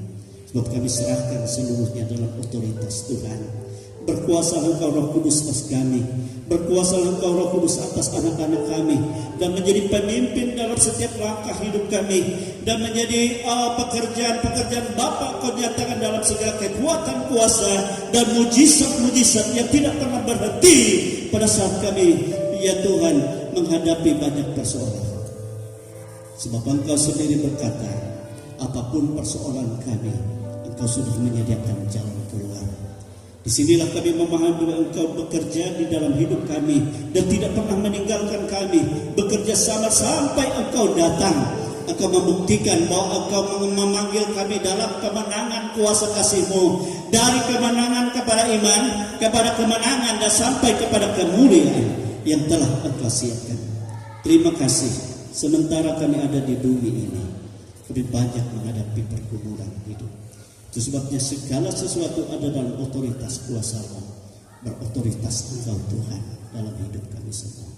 sebab kami serahkan seluruhnya dalam otoritas Tuhan. Berkuasalah Engkau Roh Kudus atas kami, berkuasalah Engkau Roh Kudus atas anak-anak kami, dan menjadi pemimpin dalam setiap langkah hidup kami, dan menjadi pekerjaan-pekerjaan Bapa Kau nyatakan dalam segala kekuatan, kuasa, dan mujizat-mujizat yang tidak pernah berhenti pada saat kami, ya Tuhan, menghadapi banyak persoalan. Sebab Engkau sendiri berkata, apapun persoalan kami, Engkau sudah menyediakan jalan keluar. Disinilah kami memahami bahwa Engkau bekerja di dalam hidup kami dan tidak pernah meninggalkan kami, bekerja sama sampai Engkau datang. Engkau membuktikan bahwa Engkau memanggil kami dalam kemenangan kuasa kasih-Mu, dari kemenangan kepada iman, kepada kemenangan, dan sampai kepada kemuliaan yang telah Engkau siapkan. Terima kasih. Sementara kami ada di bumi ini, kami banyak menghadapi pergumulan hidup. Itu sebabnya segala sesuatu ada dalam otoritas kuasa-Mu, berotoritas Engkau Tuhan dalam hidup kami semua.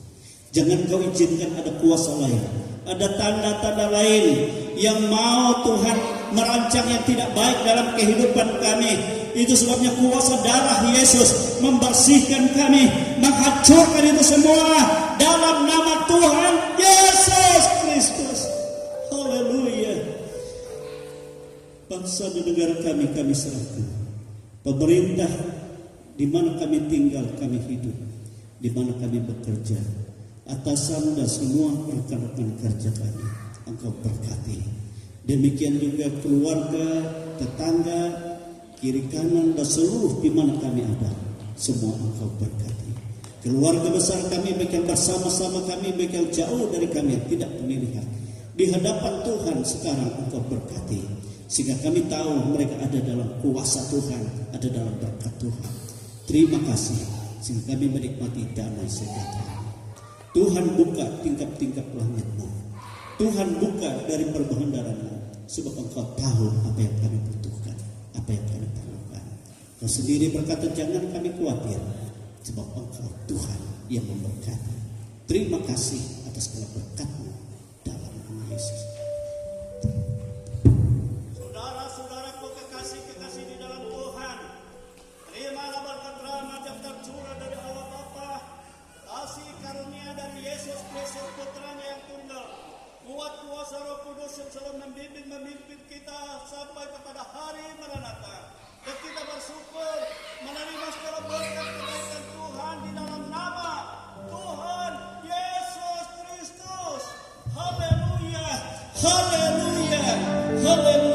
Jangan Kau izinkan ada kuasa lain, ada tanda-tanda lain yang mau Tuhan merancang yang tidak baik dalam kehidupan kami. Itu sebabnya kuasa darah Yesus membersihkan kami, menghancurkan itu semua dalam nama Tuhan Yesus Kristus. Haleluya. Bangsa dan negara kami serahkan. Pemerintah di mana kami tinggal, kami hidup, di mana kami bekerja, atasan dan semua rekan-rekan kerja kami, Engkau berkati. Demikian juga keluarga, tetangga, kiri kanan dan seluruh di mana kami ada, semua Engkau berkati. Keluarga besar kami, baik yang bersama-sama kami, baik yang jauh dari kami yang tidak pemilihan, di hadapan Tuhan sekarang Engkau berkati. Sehingga kami tahu mereka ada dalam kuasa Tuhan, ada dalam berkat Tuhan. Terima kasih, sehingga kami menikmati damai sejahtera. Tuhan buka tingkap-tingkap langit-Mu, Tuhan buka dari perbendaharaan-Mu, sebab Engkau tahu apa yang kami butuhkan, apa yang kami perlukan. Kau sendiri berkata, jangan kami khawatir, sebab Engkau Tuhan yang memberkati. Terima kasih atas segala berkat-Mu dalam nama Yesus. Memimpin kita sampai kepada hari Maranatha, dan kita bersyukur menerima segala berkat kebaikan Tuhan di dalam nama Tuhan Yesus Kristus. Haleluya, haleluya, haleluya.